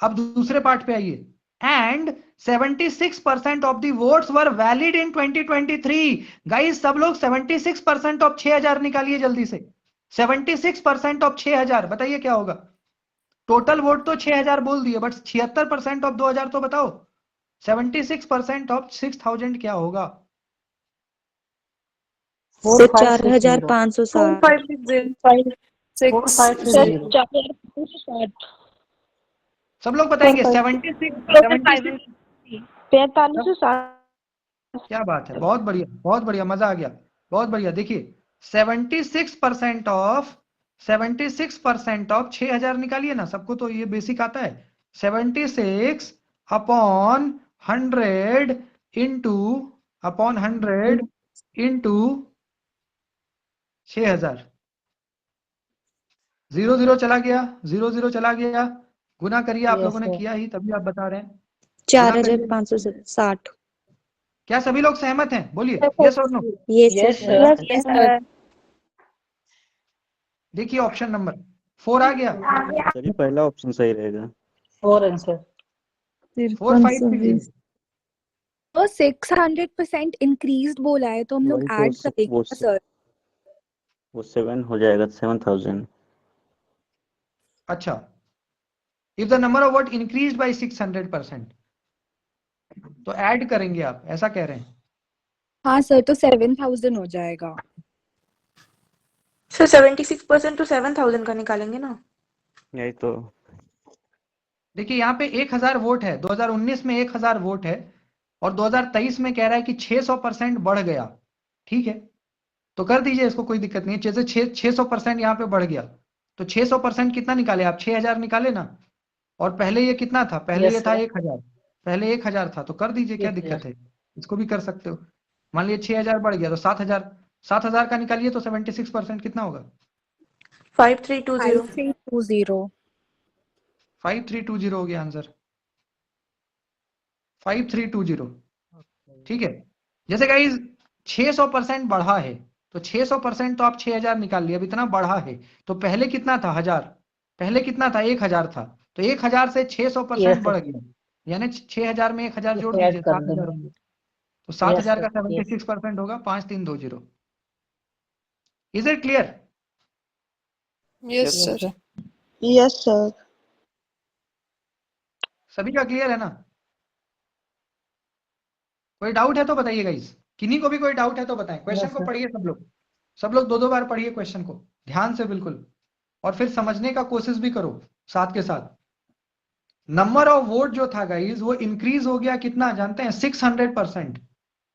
अब दूसरे पार्ट पे आइए। And 76% of the votes were valid in 2023। Guys सब लोग 76% ऑफ 6000 निकालिए जल्दी से। 76% ऑफ 6000 बताइए क्या होगा? टोटल वोट तो 6000 बोल दिए, बट 76% ऑफ 2000 तो बताओ। 76% ऑफ 6000 क्या होगा? 4,560. 4560. सब लोग बताएंगे 76। 4560. क्या बात है, बहुत बढ़िया, बहुत बढ़िया, मजा आ गया, बहुत बढ़िया। देखिए 76% ऑफ 6000 निकालिए ना, सबको तो ये बेसिक आता है। 76 अपॉन 100 इंटू 100 इंटू 6000। 0 0 चला गया, 0 0 चला गया। गुना करिए, आप Yes, लोगों ने sir. किया ही तभी आप बता रहे हैं। गुना करिए। 4560। क्या सभी लोग सहमत हैं? बोलिए यस और no. Yes, Yes, sir. sir. Yes, sir. देखिए ऑप्शन नंबर 4 आ गया। सर ये पहला ऑप्शन सही रहेगा। 4 answer. 4560। तो 600% इंक्रीज बोला है तो हम लोग वही तो ऐड करेंगे ना सर। वो 7 हो जाएगा 7000। अच्छा, if the number of vote increase by 600%, तो ऐड करेंगे आप, ऐसा कह रहे हैं? हाँ सर, तो 7000 हो जाएगा। सर 76% तो 7000 का निकालेंगे ना। यही तो। देखिए यहाँ पे 1000 वोट है, 2019 में 1000 वोट है, और 2023 में कह रहा है कि 600% बढ़ गया। ठीक है, तो कर दीजिए इसको, कोई दिक्कत नहीं है। जैसे 600% यहाँ पे बढ़ गया, तो 600% कितना निकाले आप? 6000 निकाले ना। और पहले ये कितना था? पहले Yes, ये था sir. 1000। पहले 1000 था, तो कर दीजिए, क्या 1000. दिक्कत है? इसको भी कर सकते हो। मान लीजिए 6000 बढ़ गया तो 7000, 7000 का निकालिए तो 76% कितना होगा? 5320। 5320। 5320 हो गया आंसर, 5320। ठीक है, जैसे गाइस 600% बढ़ा है, तो 600% तो आप 6000 निकाल लिया, अब इतना बढ़ा है तो पहले कितना था? 1000। पहले कितना था? 1000 था, तो 1000 से 600% Yes, बढ़ sir. गया, यानी 6000 में 1000 जोड़ इसे दीजिए, ऐड कर 7000 देंगे। होंगे। तो Yes, 7000 sir. का Yes. 76% होगा 5320। Is it clear? Yes, Yes, sir. sir. Yes sir. सभी का क्लियर है ना? कोई डाउट है तो बताइए गाइस, किन्हीं को भी कोई डाउट है तो बताएं। क्वेश्चन Yes, को sir. पढ़िए सब लोग, सब लोग 2 2 बार पढ़िए क्वेश्चन को ध्यान से बिल्कुल, और फिर समझने का कोशिश भी करो साथ के साथ। नंबर ऑफ वोट जो था गाइस वो इंक्रीज हो गया, कितना जानते हैं? 600%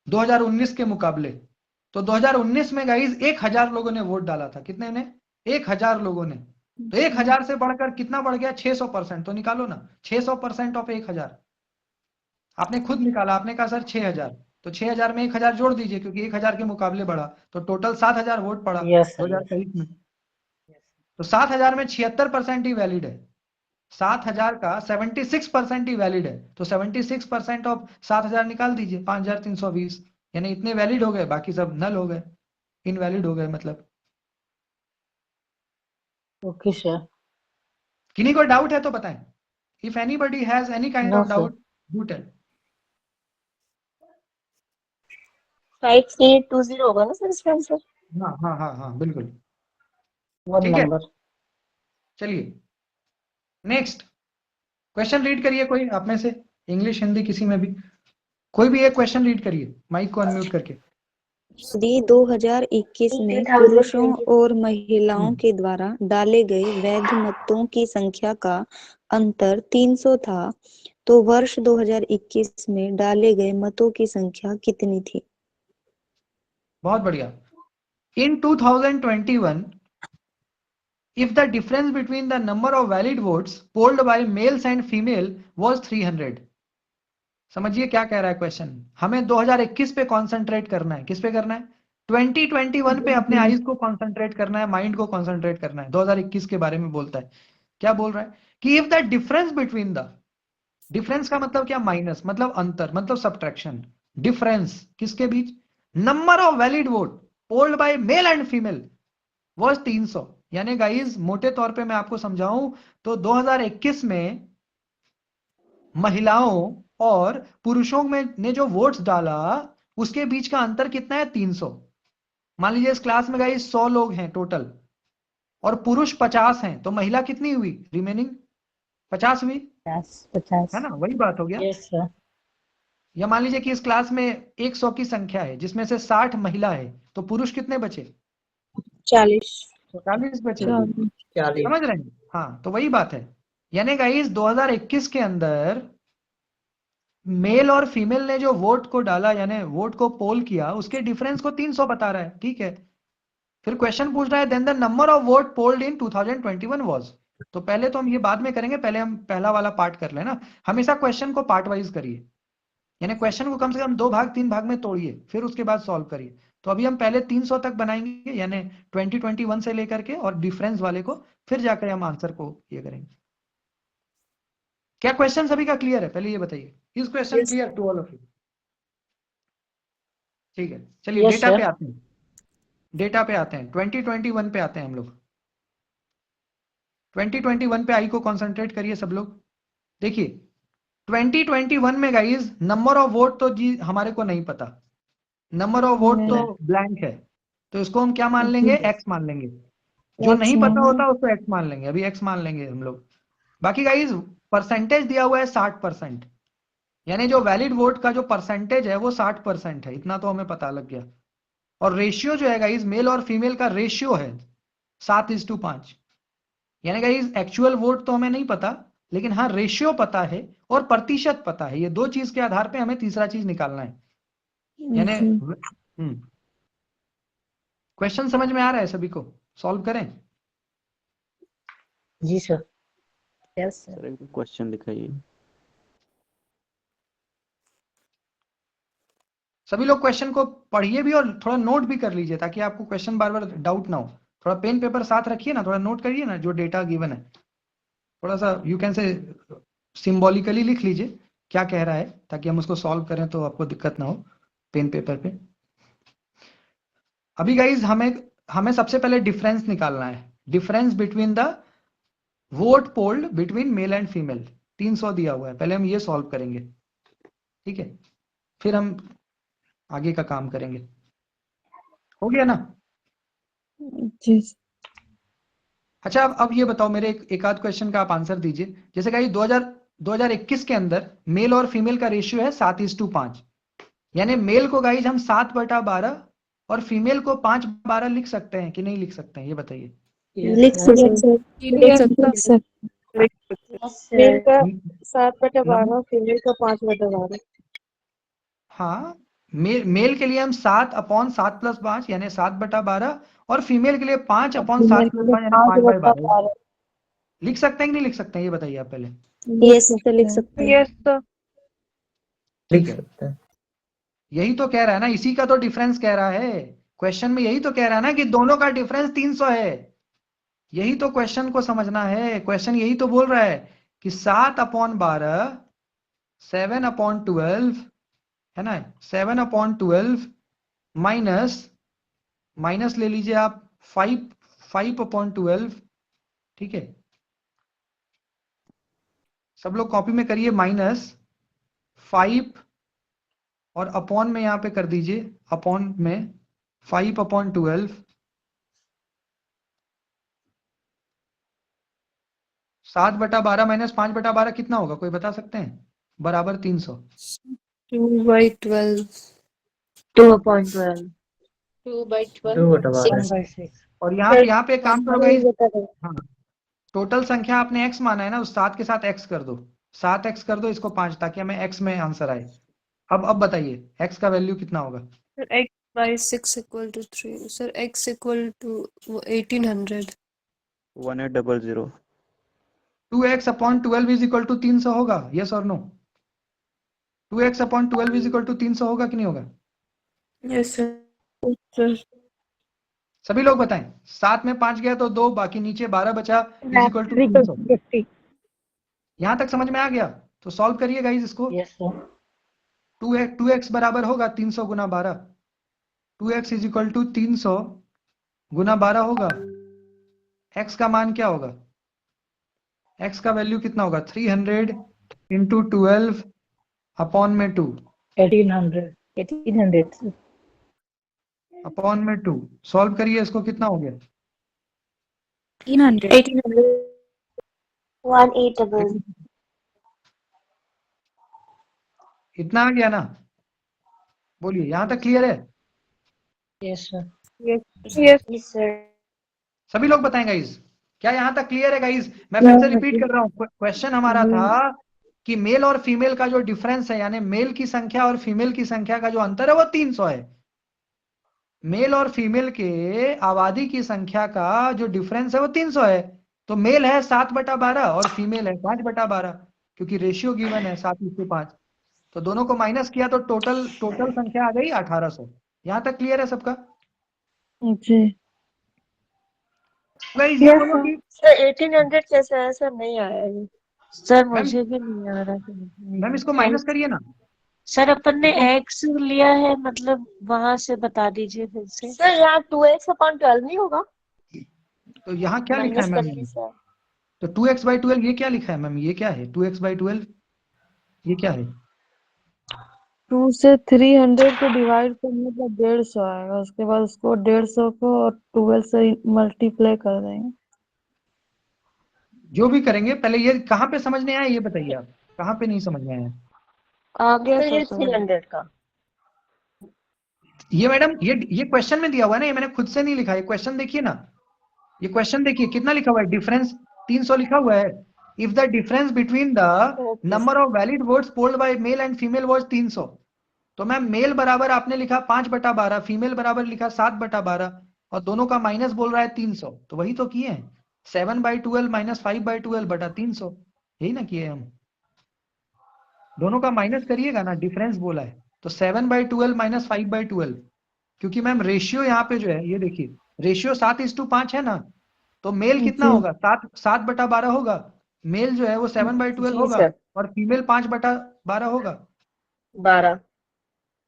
2019 के मुकाबले। तो 2019 में गाइस 1000 लोगों ने वोट डाला था। कितने ने? 1000 लोगों ने। तो 1000 से बढ़कर कितना बढ़ गया? 600%। तो निकालो ना, 600% ऑफ 1000। आपने खुद निकाला, आपने कहा सर 6000, तो 6000 में 1000 जोड़ दीजिए, क्योंकि 1000 के मुकाबले बढ़ा, तो टोटल 7000 वोट पड़ा Yes, sir. 2023 में। तो 7000 में 76% ही वैलिड है, 7000 का 76% ही वैलिड है, तो 76% ऑफ 7000 निकाल दीजिए, 5320, यानी इतने वैलिड हो गए, बाकी सब नल हो गए, इनवैलिड हो गए मतलब। Okay, sir. किन्हीं को डाउट है तो बताएं। If anybody has any kind No, of sir. Doubt, do tell. 5320 होगा ना सर इसका आंसर? हाँ हाँ हाँ हाँ बिल्कुल, One ठीक है। number. चलिए नेक्स्ट क्वेश्चन रीड करिए, कोई आप में से, इंग्लिश हिंदी किसी में भी, कोई भी एक क्वेश्चन रीड करिए, माइक को अनम्यूट करके। यदि 2021 में पुरुषों और महिलाओं के द्वारा डाले गए वैध मतों की संख्या का अंतर 300 था, तो वर्ष 2021 में डाले गए मतों की संख्या कितनी थी? बहुत बढ़िया। इन 2021, if the difference between the number of valid votes polled by males and female was 300, समझिए क्या कह रहा है क्वेश्चन। हमें 2021 पे कॉन्सेंट्रेट करना है, किस पे करना है? 2021 पे अपने आईज को कॉन्सेंट्रेट करना है, माइंड को कॉन्सेंट्रेट करना है। 2021 के बारे में बोलता है, क्या बोल रहा है कि if the difference between the, difference का मतलब क्या? माइनस, मतलब अंतर, मतलब सब्ट्रैक्शन। डिफरेंस किसके बीच? Number of valid vote polled by male and female was 300, यानी गाइस मोटे तौर पे मैं आपको समझाऊं तो 2021 में महिलाओं और पुरुषों में ने जो वोट्स डाला उसके बीच का अंतर कितना है? 300। मान लीजिए इस क्लास में गाइस 100 लोग हैं टोटल, और पुरुष 50 हैं, तो महिला कितनी हुई? रिमेनिंग 50 हुई, 50. है ना? वही बात हो गया। Yes, sir. या मान लीजिए कि इस क्लास में 100 की संख्या है, जिसमें से 60 महिला है, तो पुरुष कितने बचे? 40। 40 बचे। 40. समझ रहे हैं? हाँ, तो वही बात है। यानी गाइस 2021 के अंदर मेल और फीमेल ने जो वोट को डाला, यानी वोट को पोल किया, उसके डिफरेंस को 300 बता रहा है। ठीक है, फिर क्वेश्चन पूछ रहा है then the number of vote polled in 2021 was. तो पहले तो हम ये बाद में करेंगे, पहले हम पहला वाला पार्ट कर लेना। हमेशा क्वेश्चन को पार्ट वाइज करिए, यानी क्वेश्चन को कम से कम 2 भाग 3 भाग में तोड़िए, फिर उसके बाद सॉल्व करिए। तो अभी हम पहले 300 तक बनाएंगे, यानी 2021 से लेकर के, और डिफरेंस वाले को फिर जाकर हम आंसर को ये करेंगे। क्या क्वेश्चन सभी का क्लियर है? पहले ये बताइए, is question clear to all of you? ठीक है, चलिए Yes, डेटा sir. पे आते हैं। डेटा पे आते हैं, 2021 पे आते हैं हम लोग। 2021 पे आई को कंसंट्रेट करिए सब लोग। देखिए 2021 में गाइस नंबर ऑफ वोट तो जी हमारे को नहीं पता, नंबर ऑफ वोट तो ब्लैंक है, तो इसको हम क्या मान लेंगे? एक्स मान लेंगे। जो नहीं पता होता उसको एक्स मान लेंगे, अभी एक्स मान लेंगे हम लोग। बाकी गाइस परसेंटेज दिया हुआ है 60%, यानी जो वैलिड वोट का जो परसेंटेज है वो 60% है, इतना तो हमें पता लग गया। और रेशियो जो है गाइस मेल और फीमेल का रेशियो है 7:5, यानी गाइस एक्चुअल वोट तो हमें नहीं पता, लेकिन हाँ रेशियो पता है और प्रतिशत पता है। ये दो चीज के आधार पे हमें तीसरा चीज निकालना है, यानी क्वेश्चन समझ में आ रहा है सभी को? सॉल्व करें? जी सर। Yes sir. सर एक क्वेश्चन दिखाइए। सभी लोग क्वेश्चन को पढ़िए भी और थोड़ा नोट भी कर लीजिए, ताकि आपको क्वेश्चन बार बार डाउट ना हो। थोड़ा पेन पेपर साथ रखिए ना, थोड़ा नोट करिए ना जो डेटा गिवन है, थोड़ा सा यू कैन से सिंबॉलिकली लिख लीजिए क्या कह रहा है, ताकि हम उसको सॉल्व करें तो आपको दिक्कत ना हो पेन पेपर पे। अभी गाइज हमें सबसे पहले डिफरेंस निकालना है, difference between the vote polled between mail and female. 300 दिया हुआ है, पहले हम ये सॉल्व करेंगे, ठीक है, फिर हम आगे का काम करेंगे। हो गया ना? अच्छा अब ये बताओ, मेरे एक आध क्वेश्चन का आप आंसर दीजिए। जैसे गाइस 2021 के अंदर मेल और फीमेल का रेशियो है 7:5, यानी मेल को गाइस हम 7/12 और फीमेल को 5/12 लिख सकते हैं कि नहीं लिख सकते हैं? ये बताइए। लिख सकते मेल का 7/12, फीमेल का 5/12। हाँ, मेल के लिए हम 7/7+5 यानी 7/12, और फीमेल के लिए 5/7+5 यानी 5/12 लिख सकते हैं कि नहीं लिख सकते हैं? ये बताइए आप पहले। यस तो लिख सकते हैं। Yes sir. ठीक है, यही तो कह रहा है ना, इसी का तो डिफरेंस कह रहा है क्वेश्चन में, यही तो कह रहा है ना कि दोनों का डिफरेंस 300 है। यही तो क्वेश्चन को समझना है, क्वेश्चन यही तो बोल रहा है कि 7/12 7/12 है ना, 7/12 माइनस ले लीजिए आप 5/12, ठीक है। सब लोग कॉपी में करिए, -5 और अपॉन में यहां पे कर दीजिए, अपॉन में 5/12 7/12 माइनस 5/12 कितना होगा, कोई बता सकते हैं? बराबर 300। 2/12 2/12 2/12 और यहाँ पे काम करो गाइस, हाँ टोटल संख्या आपने x माना है ना, उस 7 के साथ x कर दो, 7x कर दो इसको 5, ताकि हमें x में आंसर आए। अब बताइए x का वैल्यू कितना होगा? Sir, x by 6 equal to 3. Sir, x equal to 1800. 1800। 2x/12 is equal to 300 होगा, यस और no? 2x/12 is equal to 300 होगा कि नहीं होगा? Yes sir. सभी लोग बताएं। 7 में 5 गया तो 2, बाकी नीचे 12 बचा, इज इक्वल टू 300। यहां तक समझ में आ गया? तो सॉल्व करिए गाइस इसको। Yes sir. 2x बराबर होगा 300 गुना 12, 2x इज इक्वल टू 300 गुना 12 होगा। x का मान क्या होगा? x का वैल्यू कितना होगा? 300 इंटू 12 अपॉन में 2 1800 अपॉन में 2। सॉल्व करिए इसको, कितना हो गया? 1800 1/8 इतना आ गया ना? बोलिए, यहां तक क्लियर है? Yes sir. Yes sir. सभी लोग बताएं गाइस, क्या यहां तक क्लियर है गाइस? मैं फिर से रिपीट कर रहा हूं, क्वेश्चन हमारा था कि मेल और फीमेल का जो डिफरेंस है, यानी मेल की संख्या और फीमेल की संख्या का जो अंतर है वो 300 है। मेल और फीमेल के आबादी की संख्या का जो डिफरेंस है वो 300 है। तो मेल है 7/12 और फीमेल है 5/12, क्योंकि रेशियो गिवन है 7:5। तो दोनों को माइनस किया तो टोटल संख्या आ गई 1800। यहाँ तक क्लियर है सबका? जी। गाइस ये बोलो कि सर 1800 कैसे आया सर? नहीं आया ये। सर मैम मुझे भी नहीं आ रहा मैम इसको था। माइनस करिए ना। सर अपन ने x लिया है, मतलब वहां से बता दीजिए फिर से। सर यहाँ 2x अपॉन 12 नहीं होगा? तो यहाँ क्या लिखा है माइनस मैम? करके सर। तो 2x/12 ये क्या लिखा है मैम? ये क्या है 2x/12? ये क्या है? 2 से 300 को डिवाइड करने पर 150 आएगा, उसके बाद उसको 150 को और 12 से मल्टीप्लाई कर देंगे। जो भी करेंगे पहले ये कहाँ पे समझने आया ये बताइए आप, कहाँ पे नहीं समझ में आया? आ गया सर, ये 300 का। ये मैडम ये क्वेश्चन में दिया हुआ है ना, ये मैंने खुद से नहीं लिखा, ये क्वेश्चन देखिए ना, ये क्वेश्चन देखिए कितना लिखा हुआ है, डिफरेंस 300 लिखा हुआ है। If the difference between the number of valid votes polled by male and female was 300, तो मैम मेल बराबर आपने लिखा 5/12, फीमेल बराबर लिखा 7/12, और दोनों का माइनस बोल रहा है 300, तो वही तो किए हैं 7/12 माइनस 5/12 बटा 300, यही ना किए हम। दोनों का माइनस करिएगा ना, डिफरेंस बोला है तो 7/12 माइनस 5/12, क्योंकि मैम रेशियो यहाँ पे जो है ये देखिए रेशियो 7:5 है ना, तो मेल कितना होगा 7/12 होगा, मेल जो है वो 7/12 होगा और फीमेल 5/12 होगा 12।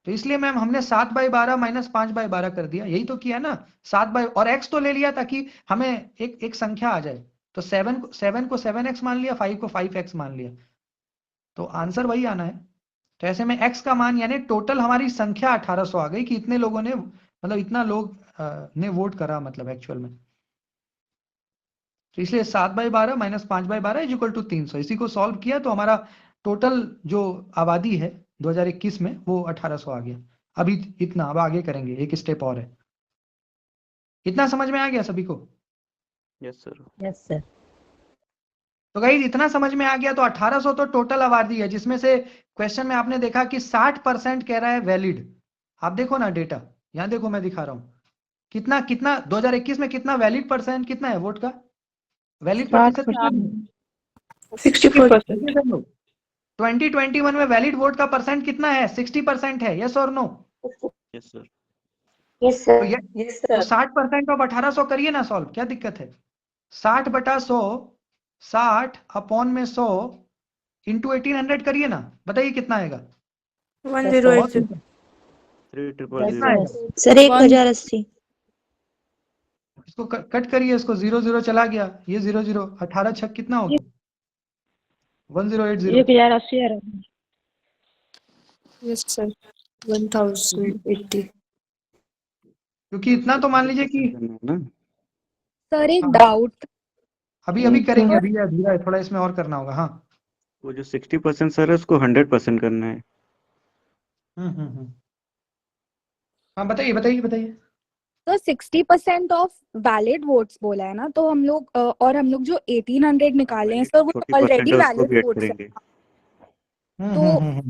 तो इसलिए मैम हमने 7/12 माइनस 5/12 कर दिया, यही तो किया ना 7 और x तो ले लिया ताकि हमें एक संख्या आ जाए, तो 7 को 7x मान लिया, 5 को 5x मान लिया, तो आंसर वही आना है। तो ऐसे में x का मान यानी टोटल हमारी संख्या 1800 आ गई कि इतने लोगों ने मतलब इतना लोग ने वोट करा मतलब एक्चुअल में, तो इसलिए 7/12 माइनस 5/12 इज इक्वल टू 300। इसी को सॉल्व किया तो हमारा टोटल जो आबादी है 2021 में वो 1800 आ गया। अभी इतना, अब आगे करेंगे एक स्टेप और है। इतना समझ में आ गया सभी को? Yes sir. Yes sir. तो गाइस इतना समझ में आ गया, तो 1800 तो टोटल आबादी है, जिसमें से क्वेश्चन में आपने देखा कि 60% कह रहा है वैलिड। आप देखो ना डेटा, यहां देखो मैं दिखा रहा हूं कितना कितना 2021 में कितना वैलिड परसेंट कितना है वोट का, वैलिड प्रतिशत कितना है? 60%। 2021 में वैलिड वोट का परसेंट कितना है? 60% है, यस और नो? Yes sir. Yes, तो sir. ये तो 60% ऑफ 1800 करिए ना सॉल्व, क्या दिक्कत है? 60/100, 60 अपॉन में 100 इंटू 1800 करिए ना, बताइए कितना आएगा? 1080। 3,000। सर 1080। इसको कट करिए, इसको 0 0 चला गया, ये 0 0, 18 छक कितना हो गया? 1080। 1080 आ रहा है। Yes, sir. 1080. क्योंकि इतना तो मान लीजिए कि करना है ना। सर एक हाँ, डाउट, अभी करेंगे, अभी अधूरा है थोड़ा, इसमें और करना होगा। हाँ वो जो 60% सर है उसको 100% करना है। हाँ बताइए बताइए बताइए। तो 60% ऑफ वैलिड वोट्स बोला है ना, तो हम लोग और हम लोग जो 1800 निकाले हैं सर, वो छोटी ऑलरेडी परसेंट है उसको वैलिड भी ऐड वोट्स है। करेंगे। तो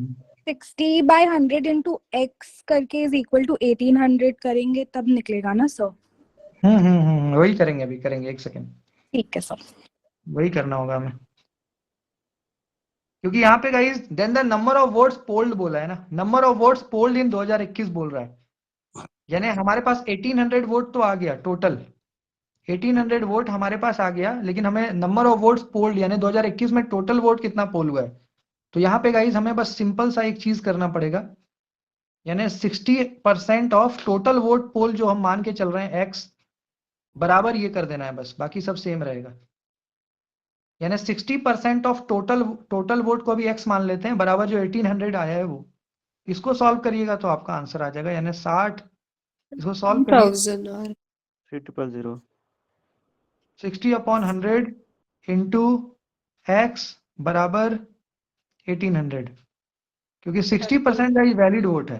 60/100 इंटू एक्स करके इज इक्वल टू 1800 करेंगे तब निकलेगा ना सर? वही करेंगे, अभी करेंगे, एक सेकेंड, ठीक है सर। वही करना होगा हमें, क्योंकि यहाँ पे guys then the number of votes polled बोला है ना, number of votes polled in 2021 बोल रहा है, यानी हमारे पास 1800 वोट तो आ गया टोटल, 1800 वोट हमारे पास आ गया, लेकिन हमें नंबर ऑफ वोट्स पोल्ड यानी 2021 में टोटल वोट कितना पोल हुआ है, तो यहाँ पे गाइस हमें बस सिंपल सा एक चीज करना पड़ेगा, यानी 60% ऑफ टोटल वोट पोल जो हम मान के चल रहे हैं x बराबर ये कर देना है, बस बाकी सब सेम रहेगा, यानी 60% ऑफ टोटल वोट को भी x मान लेते हैं, बराबर जो 1800 आया है वो, इसको सॉल्व करिएगा तो आपका आंसर आ जाएगा, यानी 60, इसको सॉल्व करिए 1000 or 3,000। 60/100 इंटू x बराबर 1800, क्योंकि 60% का ही वैलिड वोट है,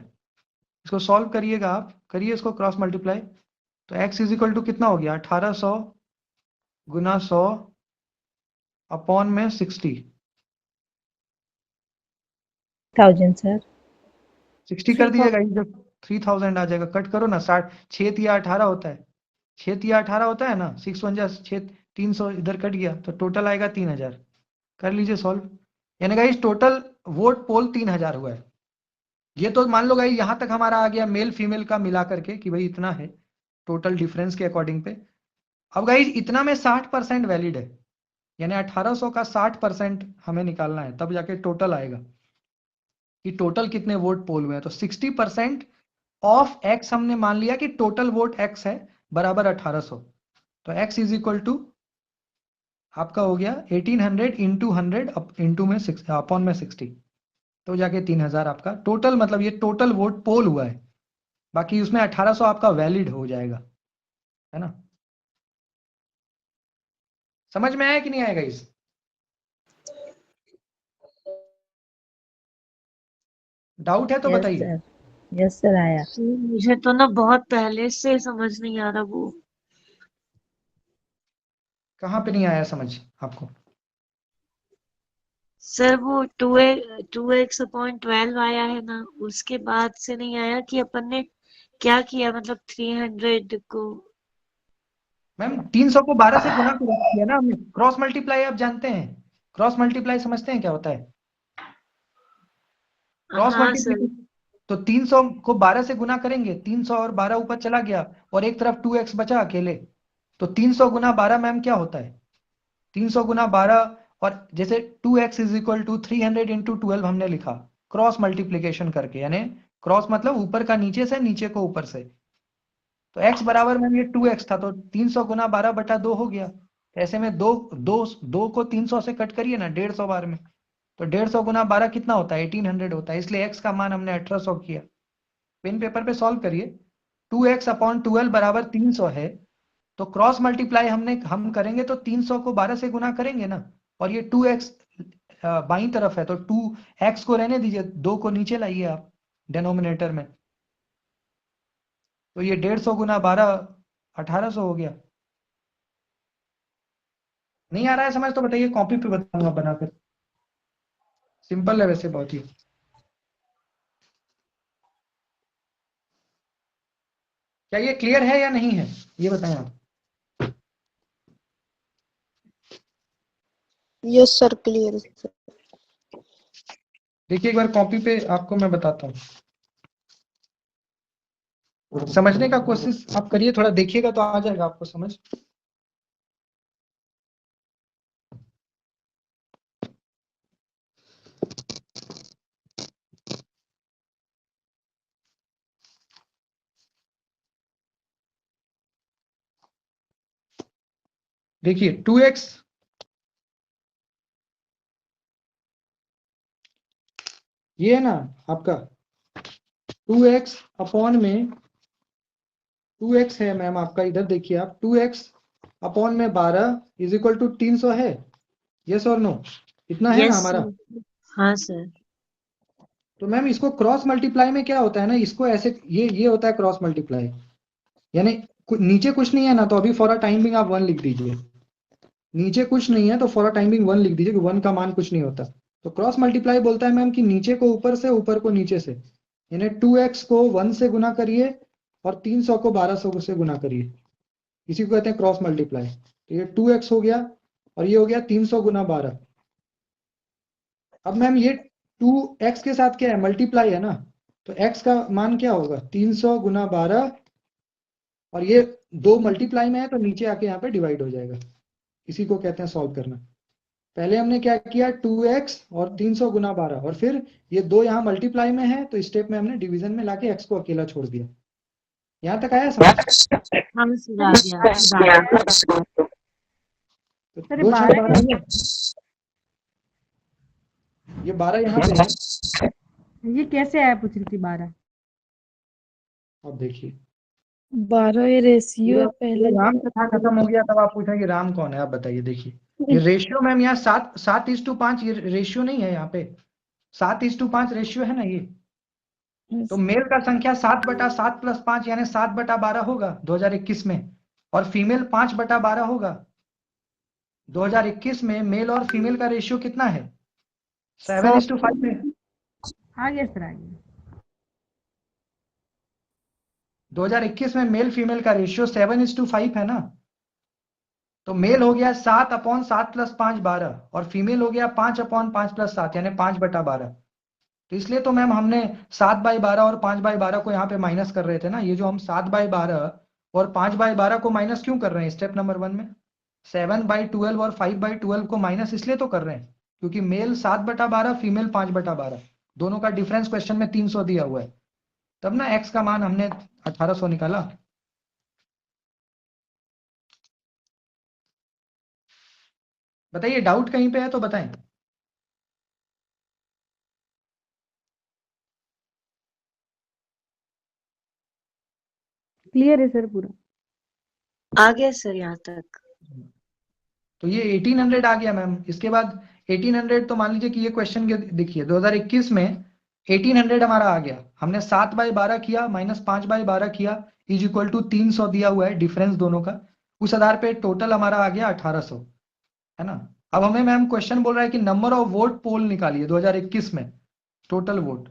इसको सॉल्व करिएगा आप, करिए इसको क्रॉस मल्टीप्लाई, तो x इज इक्वल टू कितना हो गया 1800 गुना 100 अपॉन में 60, 1000 सर। 60 कर दीजिएगा, जब 3000 आ जाएगा, कट करो ना, 60 6 तिया 18 होता है, 6 तिया 18 होता है ना, 6 1 जा 6, 300 इधर कट गया, तो टोटल आएगा 3000, कर लीजिए सॉल्व, यानी गाइस टोटल वोट पोल 3000 हुआ है, ये तो मान लो भाई यहां तक हमारा आ गया मेल फीमेल का मिला करके कि भाई इतना है टोटल डिफरेंस के अकॉर्डिंग पे। अब गाइस इतना में 60% वैलिड है, यानी 1800 का 60% हमें निकालना है, तब जाके टोटल आएगा कि टोटल कितने वोट पोल हुए हैं। तो 60% ऑफ एक्स हमने मान लिया कि टोटल वोट एक्स है बराबर 1800। तो एक्स इज इक्वल टू आपका हो गया 1800 इंटू 100 इंटू में अपॉन में 60, तो जाके 3000 आपका टोटल, मतलब ये टोटल वोट पोल हुआ है। बाकी उसमें 1800 आपका वैलिड हो जाएगा, है ना। समझ में आया कि नहीं आएगा इस? डाउट है तो यस बताइए। सर, यस सर आया। मुझे तो ना बहुत पहले से समझ नहीं आ रहा वो। कहाँ पे नहीं आया समझ आपको? सर वो 2x/12 आया है ना, उसके बाद से नहीं आया कि अपन ने क्या किया, मतलब 300 को। मैम 300 को 12 से गुना किया ना हमने, क्रॉस मल्टीप्लाई आप जानते हैं, क्रॉस मल्टीप्लाई समझते हैं क्या होता है? क्रॉस हाँ सर। मल्टीप्लाई तो 300 को 12 से गुना करेंगे, 300 और 12 ऊपर चला गया और एक तरफ 2x बचा अकेले, तो 300 गुना 12 मैम क्या होता है? 300 गुना 12, और जैसे 2x is equal to 300 into 12 हमने लिखा क्रॉस मल्टीप्लीकेशन करके, यानी क्रॉस मतलब ऊपर का नीचे से, नीचे को ऊपर से। तो x बराबर मैम ये 2x था, तो 300 गुना 12 बटा 2 हो गया। ऐसे में दो को 300 से कट करिए ना 150 बार में, तो 150 गुना 12 कितना होता है? 1800 होता है, इसलिए x का मान हमने 1800 किया। पेन पेपर पे सॉल्व करिए। 2x/12 बराबर 300 है, तो क्रॉस मल्टीप्लाई हम करेंगे तो 300 को 12 से गुना करेंगे ना, और ये 2x बाईं तरफ है, तो 2x को रहने दीजिए, 2 को नीचे लाइए आप डिनोमिनेटर में, तो ये 150 गुना 12 1800 हो गया। नहीं आ रहा है समझ तो बताइए, कॉपी पे बताऊंगा बनाकर, सिंपल है वैसे बहुत ही। क्या ये क्लियर है या नहीं है, ये बताएं आप। Yes sir clear. देखिए एक बार कॉपी पे आपको मैं बताता हूँ, समझने का कोशिश आप करिए, थोड़ा देखिएगा तो आ जाएगा आपको समझ। देखिए 2x ये है ना आपका 2x अपॉन में 2x है मैम आपका, इधर देखिए आप 2x अपॉन में 12 इज इक्वल टू 300 है, यस और नो, इतना है ना यस हमारा। सर। हाँ सर। तो मैम इसको क्रॉस मल्टीप्लाई में क्या होता है ना, इसको ऐसे ये होता है क्रॉस मल्टीप्लाई, यानी नीचे कुछ नहीं है ना, तो अभी फॉर अ टाइमिंग आप 1 लिख दीजिए, नीचे कुछ नहीं है तो फॉर अ टाइमिंग 1 लिख दीजिए कि 1 का मान कुछ नहीं होता। तो क्रॉस मल्टीप्लाई बोलता है मैम कि नीचे को ऊपर से, ऊपर को नीचे से, यानी 2x को 1 से गुना करिए और 300 को 1200 से गुना करिए, इसी को कहते हैं क्रॉस मल्टीप्लाई। तो ये 2x हो गया और ये हो गया 300 गुना 12। अब मैम ये 2x के साथ क्या है, मल्टीप्लाई है ना, तो x का मान क्या होगा 300 गुना 12, और ये 2 मल्टीप्लाई में है तो नीचे आके यहाँ पे डिवाइड हो जाएगा, इसी को कहते हैं सॉल्व करना। पहले हमने क्या किया 2x और 300 गुना 12, और फिर ये 2 यहाँ मल्टीप्लाई में है तो स्टेप में हमने डिवीजन में लाके x को अकेला छोड़ दिया। यहाँ तक आया समझ? हम सर आ गया। तो 2 6 12 है, ये 12 यहाँ पे है। ये कैसे आया पूछ रही थी 12? अब देखिए 12 ये रेशियो है पहले। राम कथा खत्म हो गया तब आप पूछा कि राम कौन है, आप बताइए। देखिए ये रेशियो मैम यहाँ 7:5, ये रेशियो नहीं है, यहाँ पे 7:5 रेशियो है ना ये। तो मेल का संख्या 7/7 + 5 यानी 7/12 होगा 2021 में, और फीमेल 5/12 होगा। 2021 में मेल और फीमेल का रेशियो कितना है? 7:5 है। आ गया सर, आ गया। 2021 में मेल फीमेल का रेशियो 7:5 है ना, तो मेल हो गया 7/7 + 5 12, और फीमेल हो गया 5/5 + 7 यानी 5/12। तो इसलिए तो मैम हमने 7/12 और 5/12 को यहाँ पे माइनस कर रहे थे ना। ये जो हम 7/12 और 5/12 को माइनस क्यों कर रहे हैं स्टेप नंबर 1 में? 7/12 और 5/12 को माइनस इसलिए तो कर रहे हैं क्योंकि मेल 7/12, फीमेल 5/12, दोनों का डिफरेंस क्वेश्चन में 300 दिया हुआ है। तब ना एक्स का मान हमने 1800 निकाला। बताइए, डाउट कहीं पे है तो बताएं। क्लियर है सर पूरा। आ गया सर यहाँ तक। तो ये 1800 आ गया मैम। इसके बाद 1800 तो मान लीजिए कि ये क्वेश्चन देखिए 2021 में 1800 हमारा आ गया। हमने 7/12 किया माइनस 5/12 किया इज इक्वल टू 300 दिया हुआ है डिफरेंस दोनों का। उस आधार पे टोटल हमारा आ गया 1800, है ना। अब हमें मैम क्वेश्चन बोल रहा है कि नंबर ऑफ वोट पोल निकालिए 2021 में, टोटल वोट।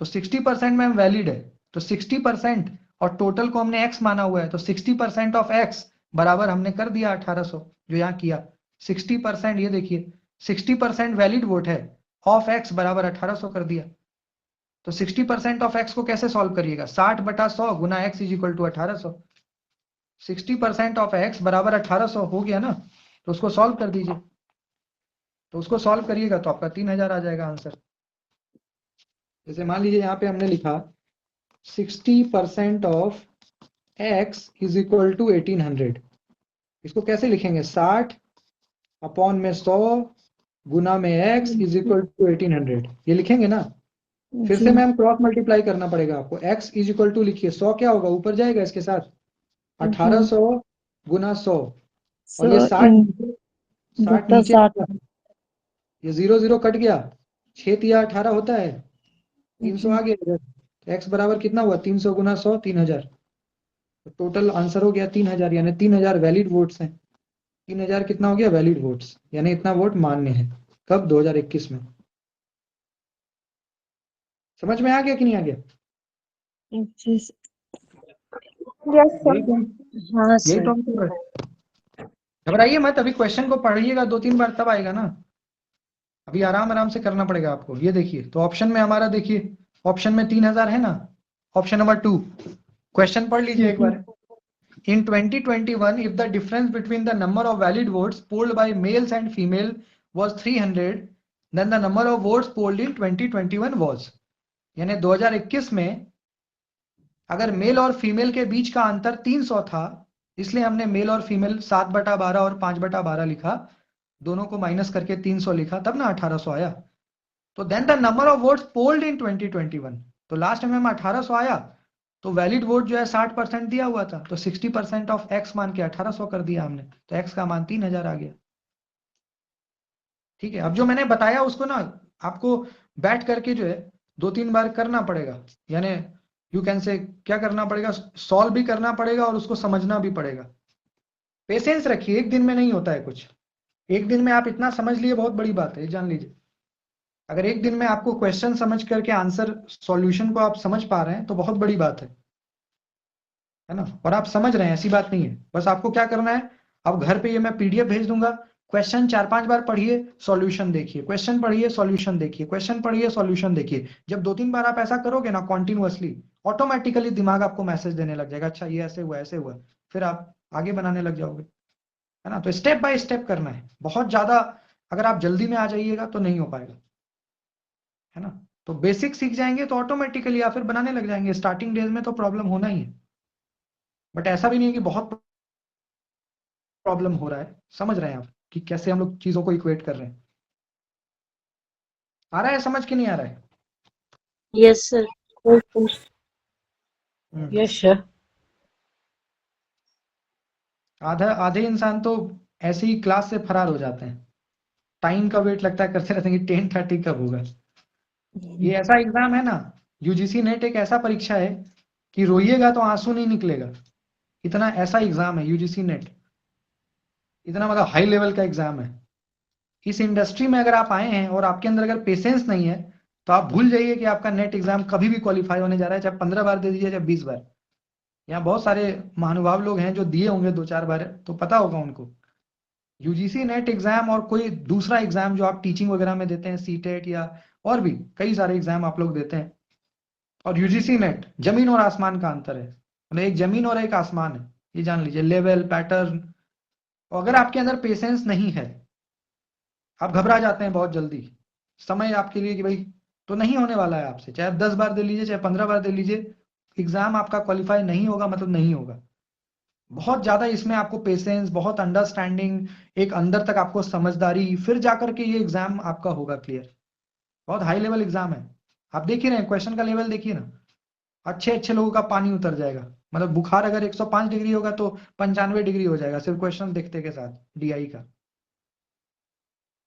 तो 60% मैम वैलिड है, तो 60% और टोटल को हमने x माना हुआ है, तो 60% ऑफ x बराबर हमने कर दिया 1800 जो यहाँ किया। 60%, ये देखिए 60% वैलिड वोट है, ऑफ x बराबर 1800 कर दिया। तो 60% ऑफ x को कैसे सॉल्व करिएगा? 60/100 गुना x is equal to 1800। 60% of x बराबर 1800 हो गया ना, तो उसको सॉल्व कर दीजिए। तो उसको सॉल्व करिएगा तो आपका 3000 आ जाएगा आंसर। जैसे मान लीजिए यहाँ पे हमने लिखा 60% of x is equal to 1800। इसको कैसे लिखेंगे? 60 अपॉन में 100 गुना में x इज इक्वल टू 1800, ये लिखेंगे ना। फिर से मैम क्रॉस मल्टीप्लाई करना पड़ेगा आपको। x इज इक्वल टू लिखिए, 100 क्या होगा ऊपर जाएगा इसके साथ, 1800 गुना 100, और ये 60 नीचे, ये 0 0 कट गया, 6 या 18 होता है, 300 आ गया इधर। तो x बराबर कितना हुआ? 300 गुना 100, 3000। तो टोटल आंसर हो गया 3000, यानी 3000 वैलिड वोट्स हैं। 3000 कितना हो गया? वैलिड वोट्स, यानी इतना वोट मान्य है। कब? 2021 में। समझ में आ गया कि नहीं आ गया? हाँ यही सर। तो घबराइए मत, अभी क्वेश्चन को पढ़िएगा 2-3 बार तब आएगा ना। अभी आराम आराम से करना पड़ेगा आपको। ये देखिए, तो ऑप्शन में हमारा देखिए, ऑप्शन में 3000 है ना। ऑप्शन नंबर 2 क्वेश्चन पढ़ लीजिए एक बार। In 2021, if the difference between the number of valid votes polled by males and female was 300, then the number of votes polled in 2021 was, यानी 2021 में अगर मेल और फीमेल के बीच का अंतर 300 था, इसलिए हमने मेल और फीमेल 7/12 और 5/12 लिखा, दोनों को माइनस करके 300 लिखा, तब ना 1800 आया। तो then the number of votes polled in 2021, तो लास्ट में हम 1800 आया। तो वैलिड वोट जो है 60% दिया हुआ था, तो 60% ऑफ x मान के 1800 कर दिया हमने, तो x का मान 3000 आ गया। ठीक है, अब जो मैंने बताया उसको ना आपको बैठ करके जो है 2-3 बार करना पड़ेगा, यानी यू कैन से क्या करना पड़ेगा, सॉल्व भी करना पड़ेगा और उसको समझना भी पड़ेगा। पेशेंस रखिए, एक दिन में नहीं होता है कुछ। एक दिन में आप इतना समझ लिए बहुत बड़ी बात है, जान लीजिए। अगर एक दिन में आपको क्वेश्चन समझ करके आंसर सॉल्यूशन को आप समझ पा रहे हैं तो बहुत बड़ी बात है ना। और आप समझ रहे हैं, ऐसी बात नहीं है। बस आपको क्या करना है, अब घर पे ये मैं पीडीएफ भेज दूंगा, क्वेश्चन 4-5 बार पढ़िए, सॉल्यूशन देखिए, क्वेश्चन पढ़िए, सॉल्यूशन देखिए, क्वेश्चन पढ़िए, सॉल्यूशन देखिए। जब 2-3 बार आप ऐसा करोगे ना कॉन्टिन्यूअसली, ऑटोमेटिकली दिमाग आपको मैसेज देने लग जाएगा, अच्छा ये ऐसे हुआ, ऐसे हुआ, फिर आप आगे बनाने लग जाओगे, है ना। तो स्टेप बाय स्टेप करना है। बहुत ज्यादा अगर आप जल्दी में आ जाइएगा तो नहीं हो पाएगा, है ना। तो बेसिक सीख जाएंगे तो ऑटोमेटिकली आप फिर बनाने लग जाएंगे। स्टार्टिंग डेज में तो प्रॉब्लम होना ही है, बट ऐसा भी नहीं है कि बहुत प्रॉब्लम हो रहा है। समझ रहे हैं आप कि कैसे हम लोग चीजों को इक्वेट कर रहे हैं? आ रहा है समझ कि नहीं आ रहा है? Yes sir. Yes sir. आधे इंसान तो ऐसे ही क्लास से फरार हो जाते हैं, टाइम का वेट लगता है, करते रहते हैं कि 10:30 कब होगा। ये ऐसा एग्जाम है ना, यूजीसी नेट एक ऐसा परीक्षा है कि रोइएगा तो आंसू नहीं निकलेगा, इतना ऐसा एग्जाम है यूजीसी नेट। इतना मतलब हाई लेवल का एग्जाम है। इस इंडस्ट्री में अगर आप आए हैं और आपके अंदर अगर पेशेंस नहीं है तो आप भूल जाइए कि आपका नेट एग्जाम कभी भी क्वालिफाई होने जा रहा है, चाहे 15 बार दे दीजिए, चाहे 20 बार। यहाँ बहुत सारे महानुभाव लोग हैं जो दिए होंगे 2-4 बार, तो पता होगा उनको। यूजीसी नेट एग्जाम और कोई दूसरा एग्जाम जो आप टीचिंग वगैरह में देते हैं, सीटेट या और भी कई सारे एग्जाम आप लोग देते हैं, और यूजीसी नेट जमीन और आसमान का अंतर है। मतलब एक जमीन और एक आसमान है, ये जान लीजिए, लेवल, पैटर्न। अगर आपके अंदर पेशेंस नहीं है, आप घबरा जाते हैं बहुत जल्दी, समय आपके लिए कि भाई तो नहीं होने वाला है आपसे, चाहे आप 10 बार दे लीजिए, चाहे 15 बार दे लीजिए, एग्जाम आपका क्वालिफाई नहीं होगा, मतलब नहीं होगा। बहुत ज्यादा इसमें आपको पेशेंस, बहुत अंडरस्टैंडिंग, एक अंदर तक आपको समझदारी, फिर जाकर के ये एग्जाम आपका होगा क्लियर। बहुत हाई लेवल एग्जाम है। आप देख ही रहे हैं, क्वेश्चन का लेवल देखिए ना, अच्छे अच्छे लोगों का पानी उतर जाएगा। मतलब बुखार अगर 105 डिग्री होगा तो 95 डिग्री हो जाएगा सिर्फ क्वेश्चन देखते के साथ। डीआई का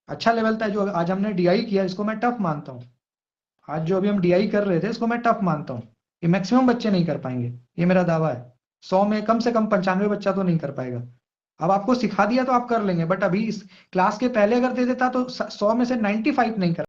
अच्छा लेवल था जो आज हमने डीआई किया, इसको मैं टफ मानता हूँ। आज जो अभी हम डीआई कर रहे थे इसको मैं टफ मानता हूँ। ये मैक्सिमम बच्चे नहीं कर पाएंगे, ये मेरा दावा है। 100 में कम से कम 95 बच्चा तो नहीं कर पाएगा। अब आपको सिखा दिया तो आप कर लेंगे, बट अभी इस क्लास के पहले अगर दे देता तो 100 में से 95 नहीं कर